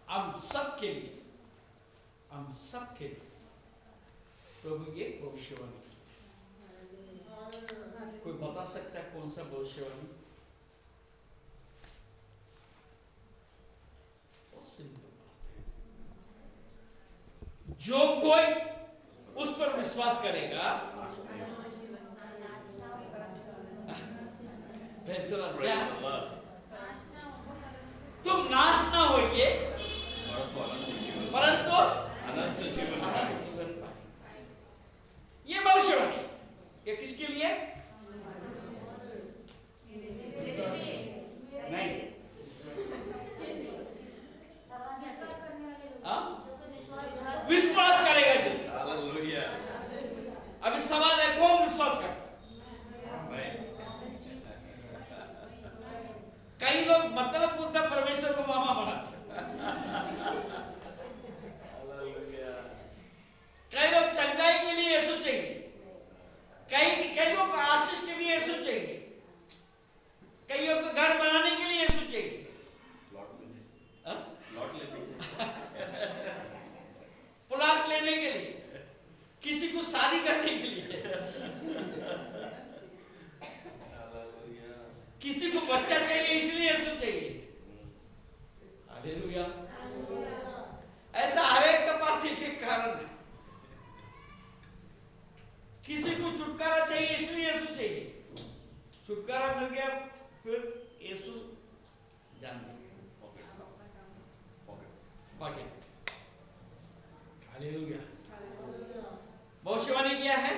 हम सबके लिए प्रभु ये भविष्यवाणी की। कोई बता सकता है कौन सा भविष्यवाणी? सिंपल बात है। जो कोई उस पर विश्वास करेगा, तुम नाश ना होइए परंतु अनंत जीवन पाए। ये भविष्यवाणी ये किसके लिए? नहीं, विश्वास करेगा जो। हालेलुया। अभी सवाल है कौन विश्वास करता? कई लोग मतलब पूर्णतः परमेश्वर को मामा बनाते। कई लोग चंगाई के लिए यीशु चाहिए, कई लोग को आशीष के लिए यीशु चाहिए, कई लोग को घर बनाने के लिए यीशु चाहिए, प्लॉट लेने के लिए, किसी को शादी करने के लिए, किसी को बच्चा चाहिए इसलिए यीशु चाहिए। हालेलुया। ऐसा हर एक के पास एक एक कारण है। किसी को छुटकारा चाहिए इसलिए यीशु चाहिए। छुटकारा मिल गया फिर यीशु जान गया। हालेलुया। भविष्यवाणी क्या है?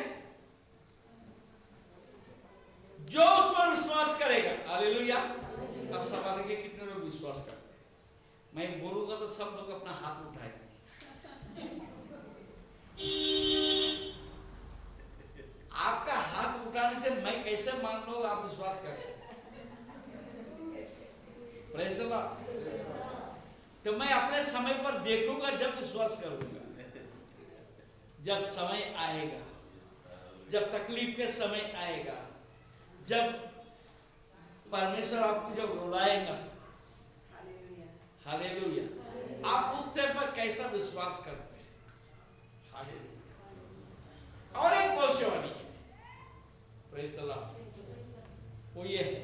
जो उस पर विश्वास करेगा। हालेलुया। अब सवाल है कि कितने लोग विश्वास करते हैं? मैं बोलूंगा तो सब लोग अपना हाथ उठाएंगे। आपका हाथ उठाने से मैं कैसे मान लूं आप विश्वास करें? Praise the Lord. तो मैं अपने समय पर देखूंगा जब विश्वास करूंगा। जब समय आएगा, जब तकलीफ के समय आएगा, जब परमेश्वर आपको जब रुलाएगा। हालेलुया। आप उस टाइम पर कैसा विश्वास करते हैं? हालेलुया। और एक भविष्यवाणी है, प्रेज़ द लॉर्ड, वो ये है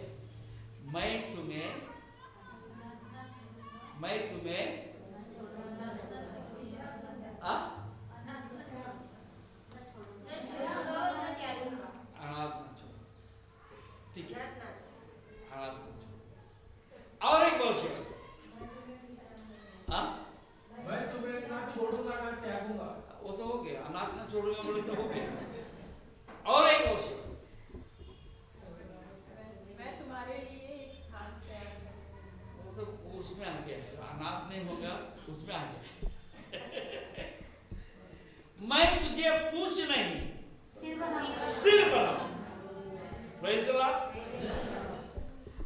मैं तुम्हें सब उसमें आ गया, अनाज नहीं होगा उसमें आ गया। मैं तुझे पूछ नहीं सिर बनाऊं। Praise the Lord।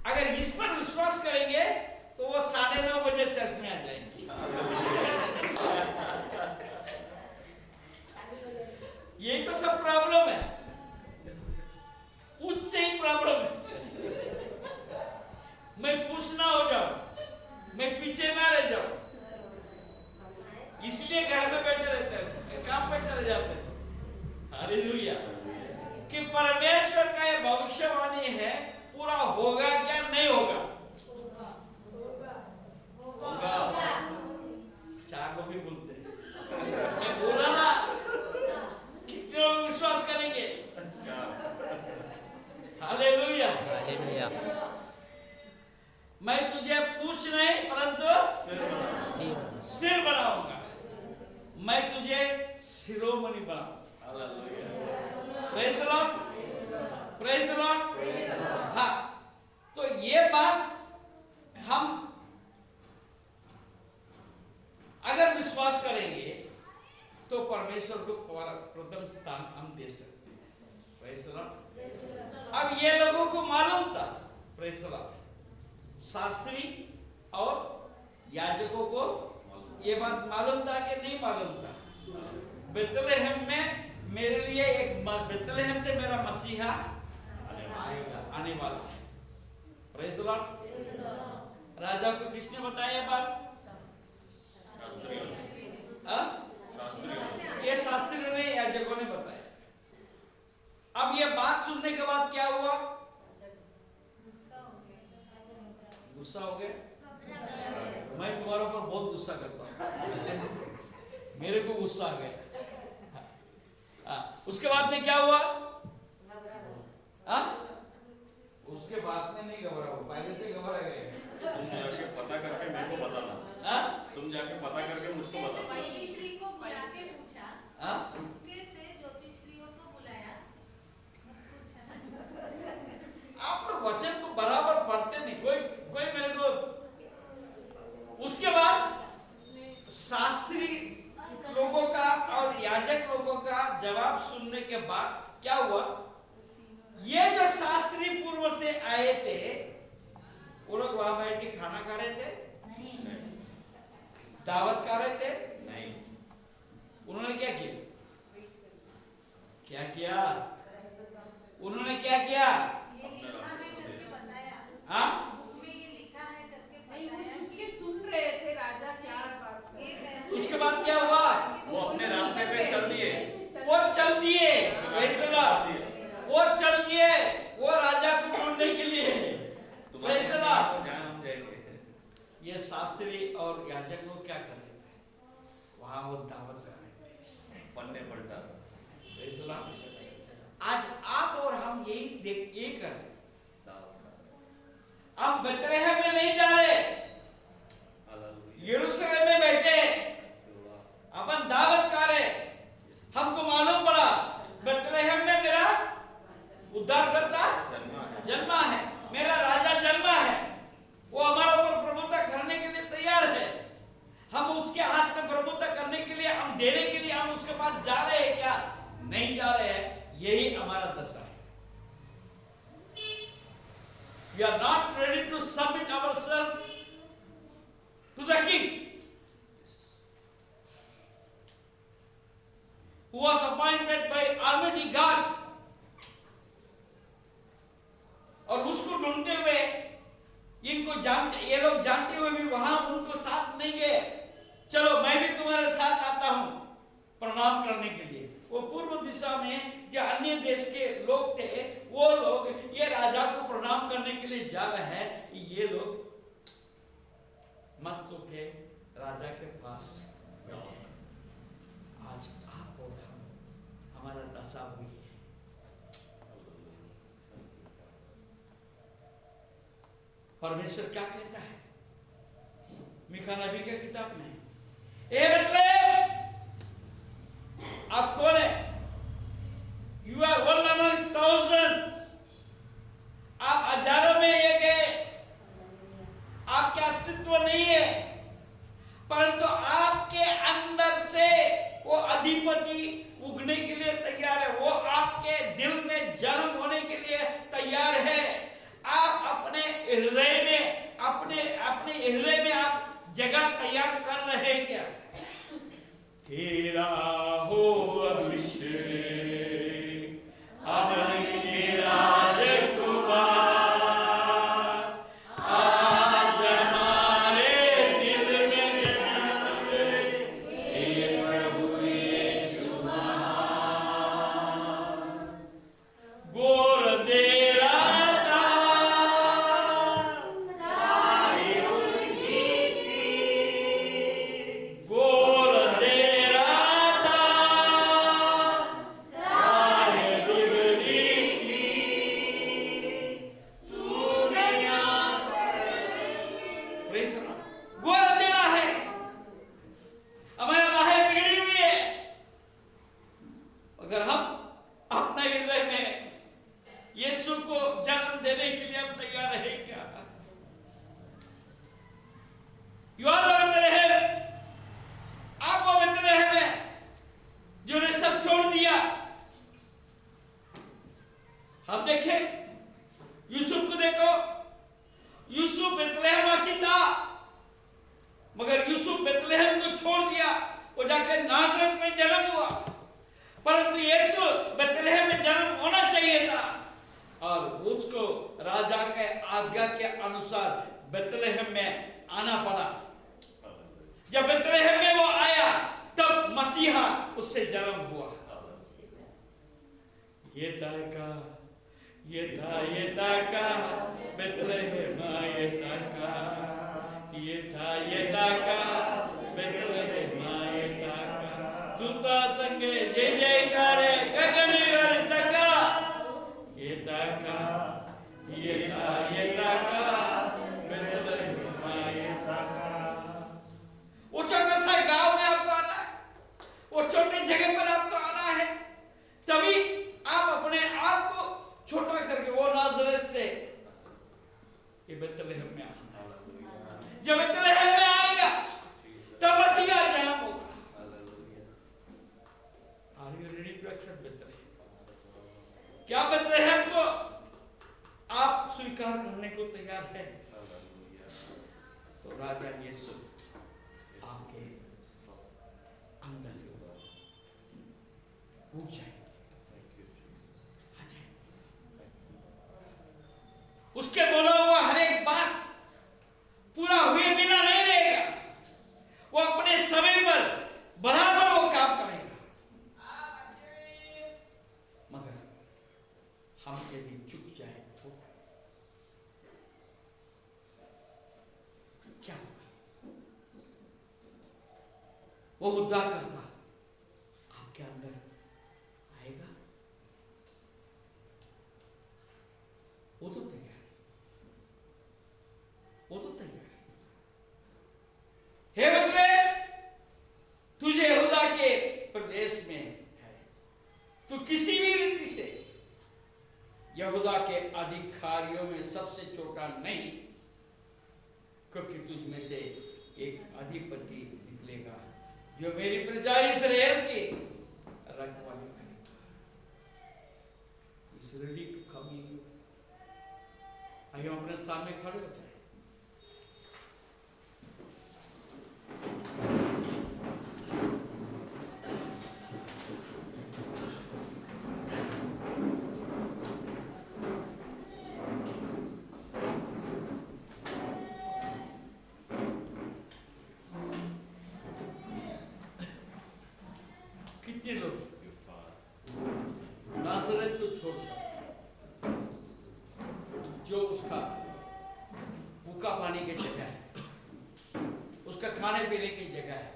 अगर इस पर विश्वास करेंगे तो वो 9:30 बजे चर्च में आ जाएंगे। ये तो सब प्रॉब्लम है, पूछ से ही प्रॉब्लम है। मैं पूछना हो जाऊं, मैं पीछे ना रह जाऊं, इसलिए घर में बैठे रहते हैं, काम पे चले जाते हैं। हालेलुया। कि परमेश्वर का ये भविष्यवाणी है, पूरा होगा क्या नहीं होगा? होगा। 4 लोग भी बोलते हैं, मैं बोला ना, कितने लोग विश्वास करेंगे? हालेलुया। हालेलुया। मैं तुझे पूछ नहीं परंतु सिर बनाऊंगा, मैं तुझे शिरोमणि बनाऊंगा। Hallelujah. Praise the Lord. Praise the Lord. हाँ, तो ये बात हम अगर विश्वास करेंगे तो परमेश्वर को प्रथम स्थान हम दे सकते हैं। Praise the Lord. अब ये लोगों को मालूम था, प्रेज़ द लॉर्ड, शास्त्री और याजकों को ये बात मालूम था कि नहीं मालूम था? बेतलेहम में मेरे लिए एक, बेतलेहम से मेरा मसीहा आने वाला है। Praise the Lord. राजा को किसने बताया बात? ये शास्त्रियों ने, याजकों ने बताया। अब ये बात सुनने के बाद क्या हुआ? गुस्सा हो गया। मैं तुम्हारे ऊपर बहुत गुस्सा करता हूं। मेरे को गुस्सा आ गया। उसके बाद में क्या हुआ? उसके बाद में नहीं घबरा, पहले से घबरा गए। तुम जाके पता करके मेरे को बताना। तुम जाके पता करके मुझको बताना। ज्योतिषी को बुला के पूछा, चुपके से ज्योतिषियों को बुलाया, पूछा। आप लोग वचन को बराबर पढ़ते नहीं, कोई मेरे को। उसके बाद शास्त्री लोगों का और याजक लोगों का जवाब सुनने के बाद क्या हुआ? ये जो शास्त्री पूर्व से आए थे, वो लोग वहां बैठ के खाना खा रहे थे? दावत खा रहे थे? नहीं। उन्होंने क्या किया? क्या किया? उन्होंने क्या किया? ये लिखा है करके बताया। हाँ? बुक में ये लिखा है करके नहीं, वो बताया। चुपके सुन रहे थे राजा क्या बात कर रहे हैं। उसके बाद क्या हुआ? वो अपने रास्ते पे चल दिए। वो चल दिए। Praise the Lord. वो चल दिए, वो राजा को ढूंढने के लिए। Praise the Lord. ये शास्त्री और याजक लोग क्या कर रहे थे? वहां वो दावत कर रहे थे, पन्ने पलटा। Praise the Lord. आज आप और हम यही कर रहे। हम बेतलेहम में नहीं जा रहे, यरूशलेम में बैठे अपन दावत कर रहे। हमको मालूम पड़ा बेतलेहम में मेरा उद्धारकर्ता जन्मा है, मेरा राजा जन्मा है। वो हमारा ऊपर प्रभुता करने के लिए तैयार है। हम उसके हाथ में प्रभुता करने के लिए, हम देने के लिए हम उसके पास जा रहे हैं क्या? नहीं जा रहे हैं। यही हमारा दशा है। We are not ready to submit ourselves to the king who was appointed by Almighty God। और उसको ढूंढते हुए ये लोग जानते हुए भी वहां उनको साथ नहीं गए। चलो मैं भी तुम्हारे साथ आता हूं प्रणाम करने के लिए। वो पूर्व दिशा में जो अन्य देश के लोग थे, वो लोग ये राजा को प्रणाम करने के लिए जा रहे हैं। ये लोग मस्त होके राजा के पास बैठे। आज आप और हम, हमारा दशा हुई है। परमेश्वर क्या कहता है मीका नबी के किताब में? ए बेतलेहम, आप कौन है? You are one among thousand. आप हजारों में एक है। आप क्या अस्तित्व नहीं है, परंतु आपके अंदर से वो अधिपति उगने के लिए तैयार है। वो आपके दिल में जन्म होने के लिए तैयार है। आप अपने हृदय में अपने हृदय में आप जगह तैयार कर रहे हैं क्या? तेरा हो अभिषेक अमर के राजकुमार, आज हमारे दिल में जन्म ले, हे प्रभु यीशु महान। गोर देरा उसके बोला हुआ हर एक बात पूरा हुए बिना नहीं रहेगा। वो अपने समय पर बराबर वो काम करेगा। मगर हम यदि चुक जाए तो क्या होगा? वो उद्धार करता आपके अंदर आएगा? वो तो तैयार, वो तो तैयार है। बतले तुझे यहूदा के प्रदेश में है, तू किसी भी रीति से यहूदा के अधिकारियों में सबसे छोटा नहीं, क्योंकि तुझ में से एक अधिपति निकलेगा जो मेरी प्रजा इस्राएल की रखवाली करेगा। इस रेडी टू कम इन। आइए हम अपने सामने खड़े हो जाए। कितने लोग नासरत को छोड़कर जो उसका भूखा पानी की जगह है, उसका खाने पीने की जगह है,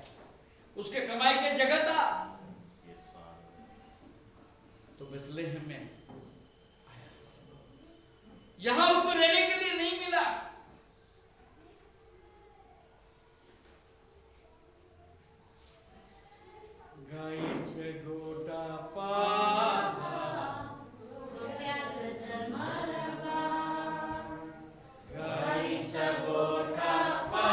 उसके कमाई की जगह था, तो बेथलेहम में आया। यहां उसको रहने के लिए नहीं मिला। गाईचे गोटा पाला, गाईचा गोटा पाला,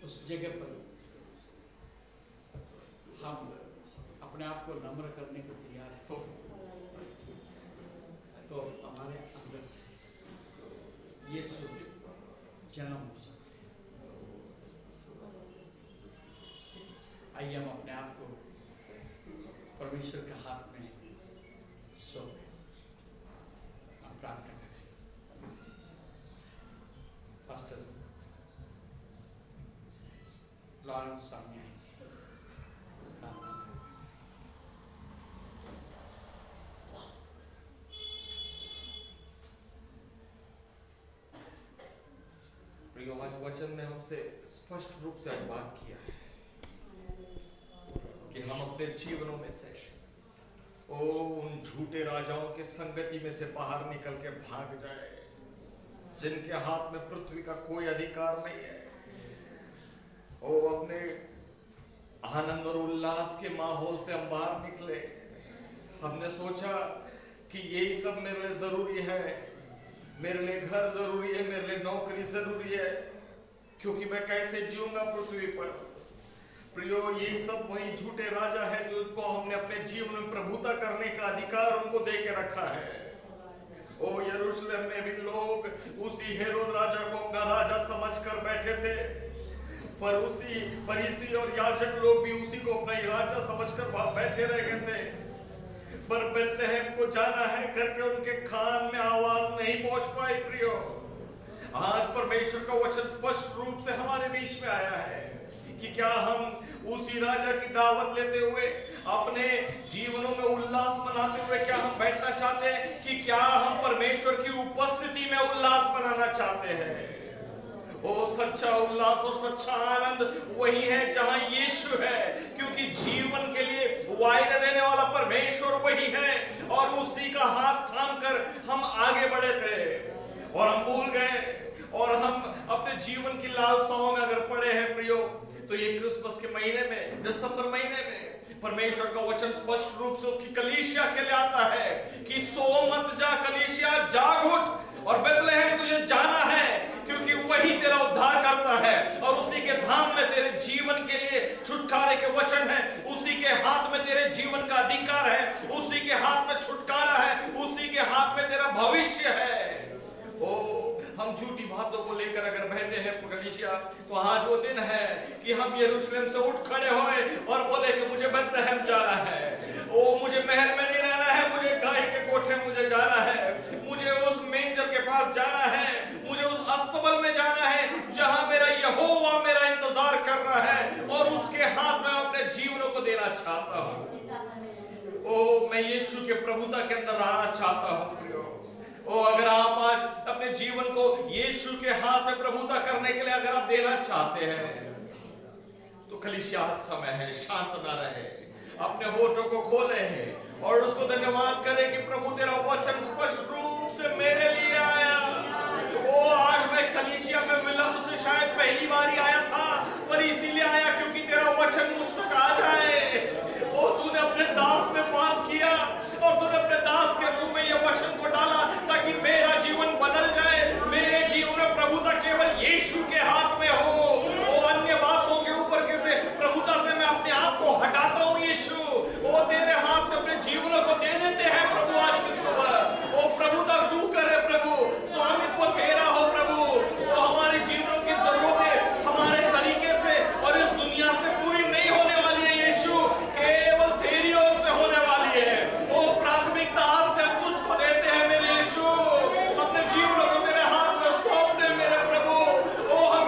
उस जगह पर हम अपने आप को नम्र करने को तैयार है, तो हमारे अंदर से यीशु जन्म हो सकते हैं। आइए हम अपने आप को परमेश्वर के हाथ में सौंपें, हम प्रार्थना करें। पास्टर लॉरेंस सामने आएंगे। आज वचन में हमसे स्पष्ट रूप से आज बात किया है कि हम अपने जीवनों में से उन झूठे राजाओं के संगति में से बाहर निकल के भाग जाए, जिनके हाथ में पृथ्वी का कोई अधिकार नहीं है। अपने आनंद और उल्लास के माहौल से हम बाहर निकले। हमने सोचा कि यही सब मेरे लिए जरूरी है, मेरे लिए घर जरूरी है, मेरे लिए नौकरी जरूरी है, क्योंकि मैं कैसे जीऊंगा पृथ्वी पर। प्रियो, यही सब वही झूठे राजा है जिनको हमने अपने जीवन में प्रभुता करने का अधिकार उनको दे के रखा है। यरूशलेम में भी लोग उसी हेरोद राजा को अपना राजा समझकर बैठे थे। फरीसी और याजक लोग भी उसी को अपना ही राजा समझकर वहां बैठे रह गए थे। पर बेथलेहम को जाना है करके उनके कान में आवाज नहीं पहुंच पाई। प्रियो, आज परमेश्वर का वचन स्पष्ट रूप से हमारे बीच में आया है कि क्या हम उसी राजा की दावत लेते हुए अपने जीवनों में उल्लास मनाते हुए क्या हम बैठना चाहते हैं, कि क्या हम परमेश्वर की उपस्थिति में उल्लास मनाना चाहते हैं। सच्चा उल्लास और सच्चा आनंद वही है जहां यीशु है, क्योंकि जीवन के लिए वायदा देने वाला परमेश्वर वही है, और उसी का हाथ थाम कर हम आगे बढ़े थे और हम भूल गए, और हम अपने जीवन की लालसाओं में अगर पड़े हैं प्रियो, तो ये क्रिसमस के महीने में, दिसंबर महीने में परमेश्वर का वचन स्पष्ट रूप से उसकी कलीसिया के लिए आता है कि सो मत जा कलीसिया, जाग उठ और बेथलेहम तुझे जाना है, क्योंकि वही तेरा उद्धार करता है, और उसी के धाम में तेरे जीवन के लिए छुटकारे के वचन है, उसी के हाथ में तेरे जीवन का अधिकार है, उसी के हाथ में छुटकारा है, उसी के हाथ में तेरा भविष्य है। हम झूठी बातों को लेकर अगर बैठे हैं कलीसिया, तो आज वो दिन है कि हम यरूशलेम से उठ खड़े होए और बोले कि मुझे बेथलेहम जाना है, मुझे महल में नहीं रहना है, मुझे गाय के कोठे मुझे जाना है, मुझे उस मेंजर के पास जाना है, मुझे उस अस्तबल में जाना है जहां मेरा यहोवा मेरा इंतजार कर रहा है, और उसके हाथ में अपने जीवनों को देना चाहता हूं। मैं यीशु के प्रभुता के अंदर आना चाहता हूं। अगर आप आज अपने जीवन को यीशु के हाथ में प्रभुता करने के लिए अगर आप देना चाहते हैं, तो कलीसिया समय है, शांत ना रहे, अपने होठों को खोले हैं और उसको धन्यवाद करें कि प्रभु तेरा वचन स्पष्ट रूप से मेरे लिए आया। आज मैं कलीसिया में विलंब से शायद पहली बार ही आया था, पर इसीलिए आया क्योंकि तेरा वचन मुझ तक आ जाए। तूने अपने दास से बात किया और तूने अपने दास के मुंह में ये वचन को डाला ताकि मेरा जीवन बदल जाए, मेरे जीवन में प्रभुता केवल यीशु के हाथ में हो। अन्य बातों के ऊपर कैसे प्रभुता से मैं अपने आप को हटाता हूँ। यीशु तेरे हाथ में अपने जीवनों को दे देते हैं प्रभु। आज की सुबह प्रभुता तू करे प्रभु, स्वामित्व तेरा हो प्रभु। हमारे जीवनों की जरूरतें हमारे तरीके से और इस दुनिया से पूरी नहीं होने वाली है यीशु, केवल तेरी ओर से होने वाली है। प्राथमिकता आज से हम तुझको देते हैं मेरे यीशु, अपने जीवनों को तेरे हाथ में सौंप दे मेरे प्रभु। हम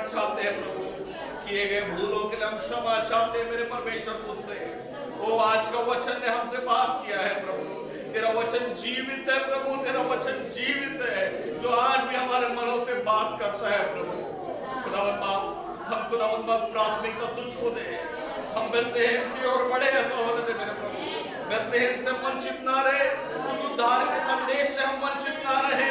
चाहते हैं प्रभु, किए गए भूलों के लिए हम क्षमा चाहते हैं मेरे परमेश्वर तुझसे। ओ आज का वचन ने हमसे बात किया है प्रभु, तेरा वचन जीवित है प्रभु, तेरा वचन जीवित है जो आज भी हमारे मनों से बात करता है प्रभु। खुदावंद बाप, हम खुदावंद बाप प्राथमिकता तुझको दे, हम बेथलेहम की ओर बढ़े, ऐसा होने दे मेरे प्रभु। बेथलेहम से वंचित ना रहे, उस उद्धार के संदेश से हम वंचित ना रहे,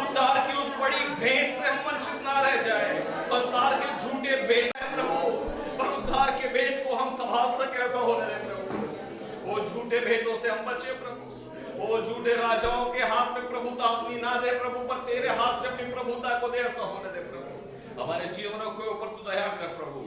उद्धार की उस बड़ी भेंट से हम वंचित ना रह जाए। संसार के झूठे भेंट है प्रभु, पर उद्धार के भेंट को हम संभाल सके, ऐसा होने दे प्रभु। वो झूठे भेंटों से हम बचे प्रभु, वो झूठे राजाओं के हाथ में प्रभुता अपनी ना दे प्रभु, पर तेरे हाथ में अपनी प्रभुता को दे, ऐसा होने दे प्रभु। हमारे जीवनों के ऊपर तू दया कर प्रभु।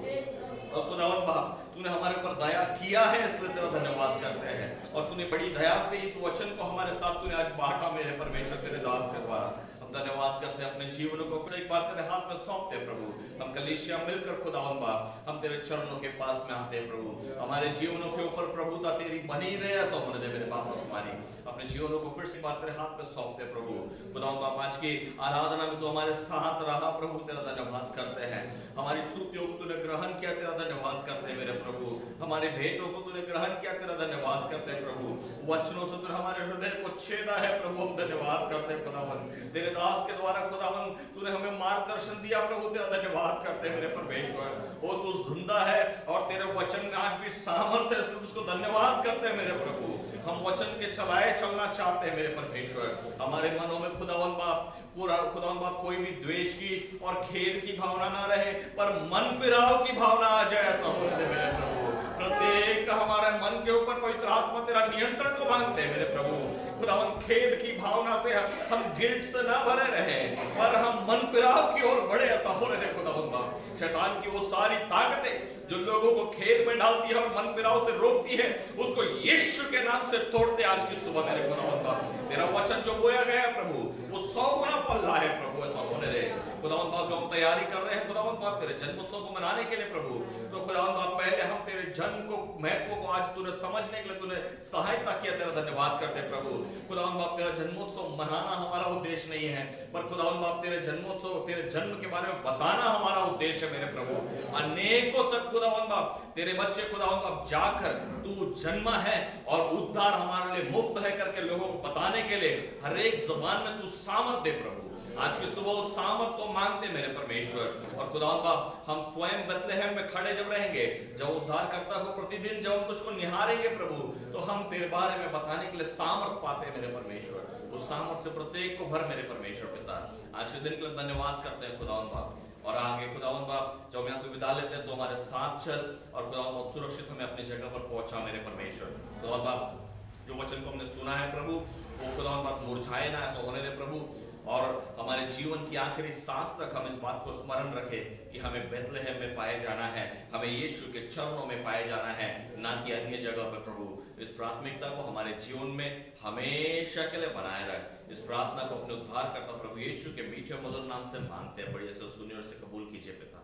और खुदावंद बाप, तूने हमारे ऊपर दया किया है, इसलिए तेरा धन्यवाद करते हैं। और तूने बड़ी दया से इस वचन को हमारे साथ तूने आज बांटा मेरे परमेश्वर तेरे दास के द्वारा। हम धन्यवाद करते हैं, अपने जीवनों को फिर एक बार तेरे हाथ में सौंपते हैं प्रभु। हम कलीसिया मिलकर खुदावंद बाप हम तेरे चरणों के पास में आते हैं प्रभु। हमारे जीवनों के ऊपर प्रभुता तेरी बनी रहे, ऐसा होने दे मेरे बाप आसमानी। अपने जीवनों को फिर से बात तेरे हाथ में सौंपते प्रभु। खुदावंद बाप आज की आराधना में तो हमारे साथ रहा प्रभु, तेरा धन्यवाद करते हैं। हमारी स्तुतियों को तूने ग्रहण किया, तेरा धन्यवाद करते हैं मेरे प्रभु। हमारे भेंटों को तूने ग्रहण किया, तेरा धन्यवाद करते हैं प्रभु। वचनों से तूने हमारे हृदय को छेदा है प्रभु, हम धन्यवाद करते हैं खुदावंद। तेरे दास के द्वारा खुदावंद तूने हमें मार्गदर्शन दिया प्रभु, तेरा धन्यवाद करते हैं मेरे परमेश्वर। ओ तू जिंदा है और तेरे वचन में आज भी सामर्थ्य है, उसको धन्यवाद करते हैं मेरे प्रभु। हम वचन के चलाए चलना चाहते हैं मेरे परमेश्वर। हमारे मनों में खुदावंद बाप खुदावंद बाप कोई भी द्वेष की और खेद की भावना ना रहे, पर मन फिराव की भावना आ जाए, ऐसा होने दे मेरे प्रभु। प्रत्येक हमारे मन के ऊपर पवित्र आत्मा तेरा नियंत्रण को मांगते हैं मेरे प्रभु। खुदावंद खेद की भावना से हम गिल्ट से ना भरे रहे, पर हम मन फिराव की ओर बढ़े, ऐसा होने दे खुदावंद बाप। शैतान की वो सारी ताकतें जो लोगों को खेद में डालती है और मन फिराव से रोकती है, उसको यीशु के नाम से तोड़ते आज की सुबह मेरे खुदावंद बाप। तेरा वचन जो बोया गया है प्रभु, वो 100 गुना फल रहा है प्रभु, ऐसा होने दे। खुदावंद बाप जो हम तैयारी कर रहे हैं खुदावंद बाप तेरे जन्मोत्सव को मनाने के लिए प्रभु, तो खुदावंद बाप पहले हम तेरे जन्म को महत्व को आज तूने समझने के लिए तूने सहायता किया, तेरा धन्यवाद करते हैं प्रभु। खुदावंद बाप तेरा जन्मोत्सव मनाना हमारा उद्देश्य नहीं है, पर खुदावंद बाप तेरे जन्मोत्सव तेरे जन्म के बारे में बताना हमारा उद्देश्य है मेरे प्रभु। अनेकों तक खुदावंद बाप तेरे बच्चे खुदावंद बाप जाकर तू जन्मा है और उद्धार हमारे लिए मुफ्त है करके लोगों को बताने के लिए हर एक जुबान में तू सामर्थ दे प्रभु। आज की सुबह उस सामर्थ को मांगते मेरे परमेश्वर। और खुदावंद बाप हम स्वयं बेथलेहम में खड़े जब रहेंगे, जब उद्धारकर्ता को प्रतिदिन जब हम तुझको निहारेंगे प्रभु, तो हम तेरे बारे में बताने के लिए सामर्थ पाते हैं मेरे परमेश्वर। उस सामर्थ से प्रत्येक को भर मेरे परमेश्वर पिता। आज के दिन के लिए धन्यवाद करते हैं खुदावंद बाप। और आगे खुदावंद बाप जब हम यहाँ से विदा लेते हैं तो हमारे साथ चल और खुदावंद बाप सुरक्षित हमें अपनी जगह पर पहुंचा मेरे परमेश्वर। खुदावंद बाप जो वचन को हमने सुना है प्रभु, वो खुदावंद बाप मुरझाए ना, ऐसा होने दे प्रभु। और हमारे जीवन की आखिरी सांस तक हम इस बात को स्मरण रखें कि हमें बेथलेहम में पाए जाना है, हमें यीशु के चरणों में पाए जाना है, ना कि अन्य जगह पर प्रभु। इस प्राथमिकता को हमारे जीवन में हमेशा के लिए बनाए रख। इस प्रार्थना को अपने उद्धार करता प्रभु यीशु के मीठे मधुर नाम से मांगते हैं, बड़ी ऐसे सुनिए और से कबूल कीजिए पिता।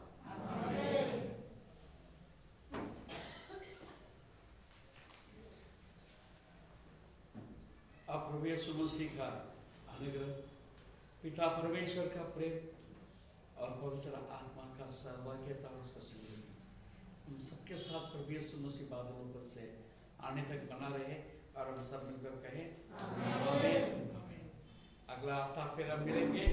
आप प्रभु यीशु मसीह का अनुग्रह, पिता परमेश्वर का प्रेम और पवित्र आत्मा का सहभागिता और उसका सहयोग हम सबके साथ प्रभु यीशु मसीह बादलों पर से आने तक बना रहे और हम सब मिलकर कहें आमीन। अगला हफ्ता फिर हम मिलेंगे।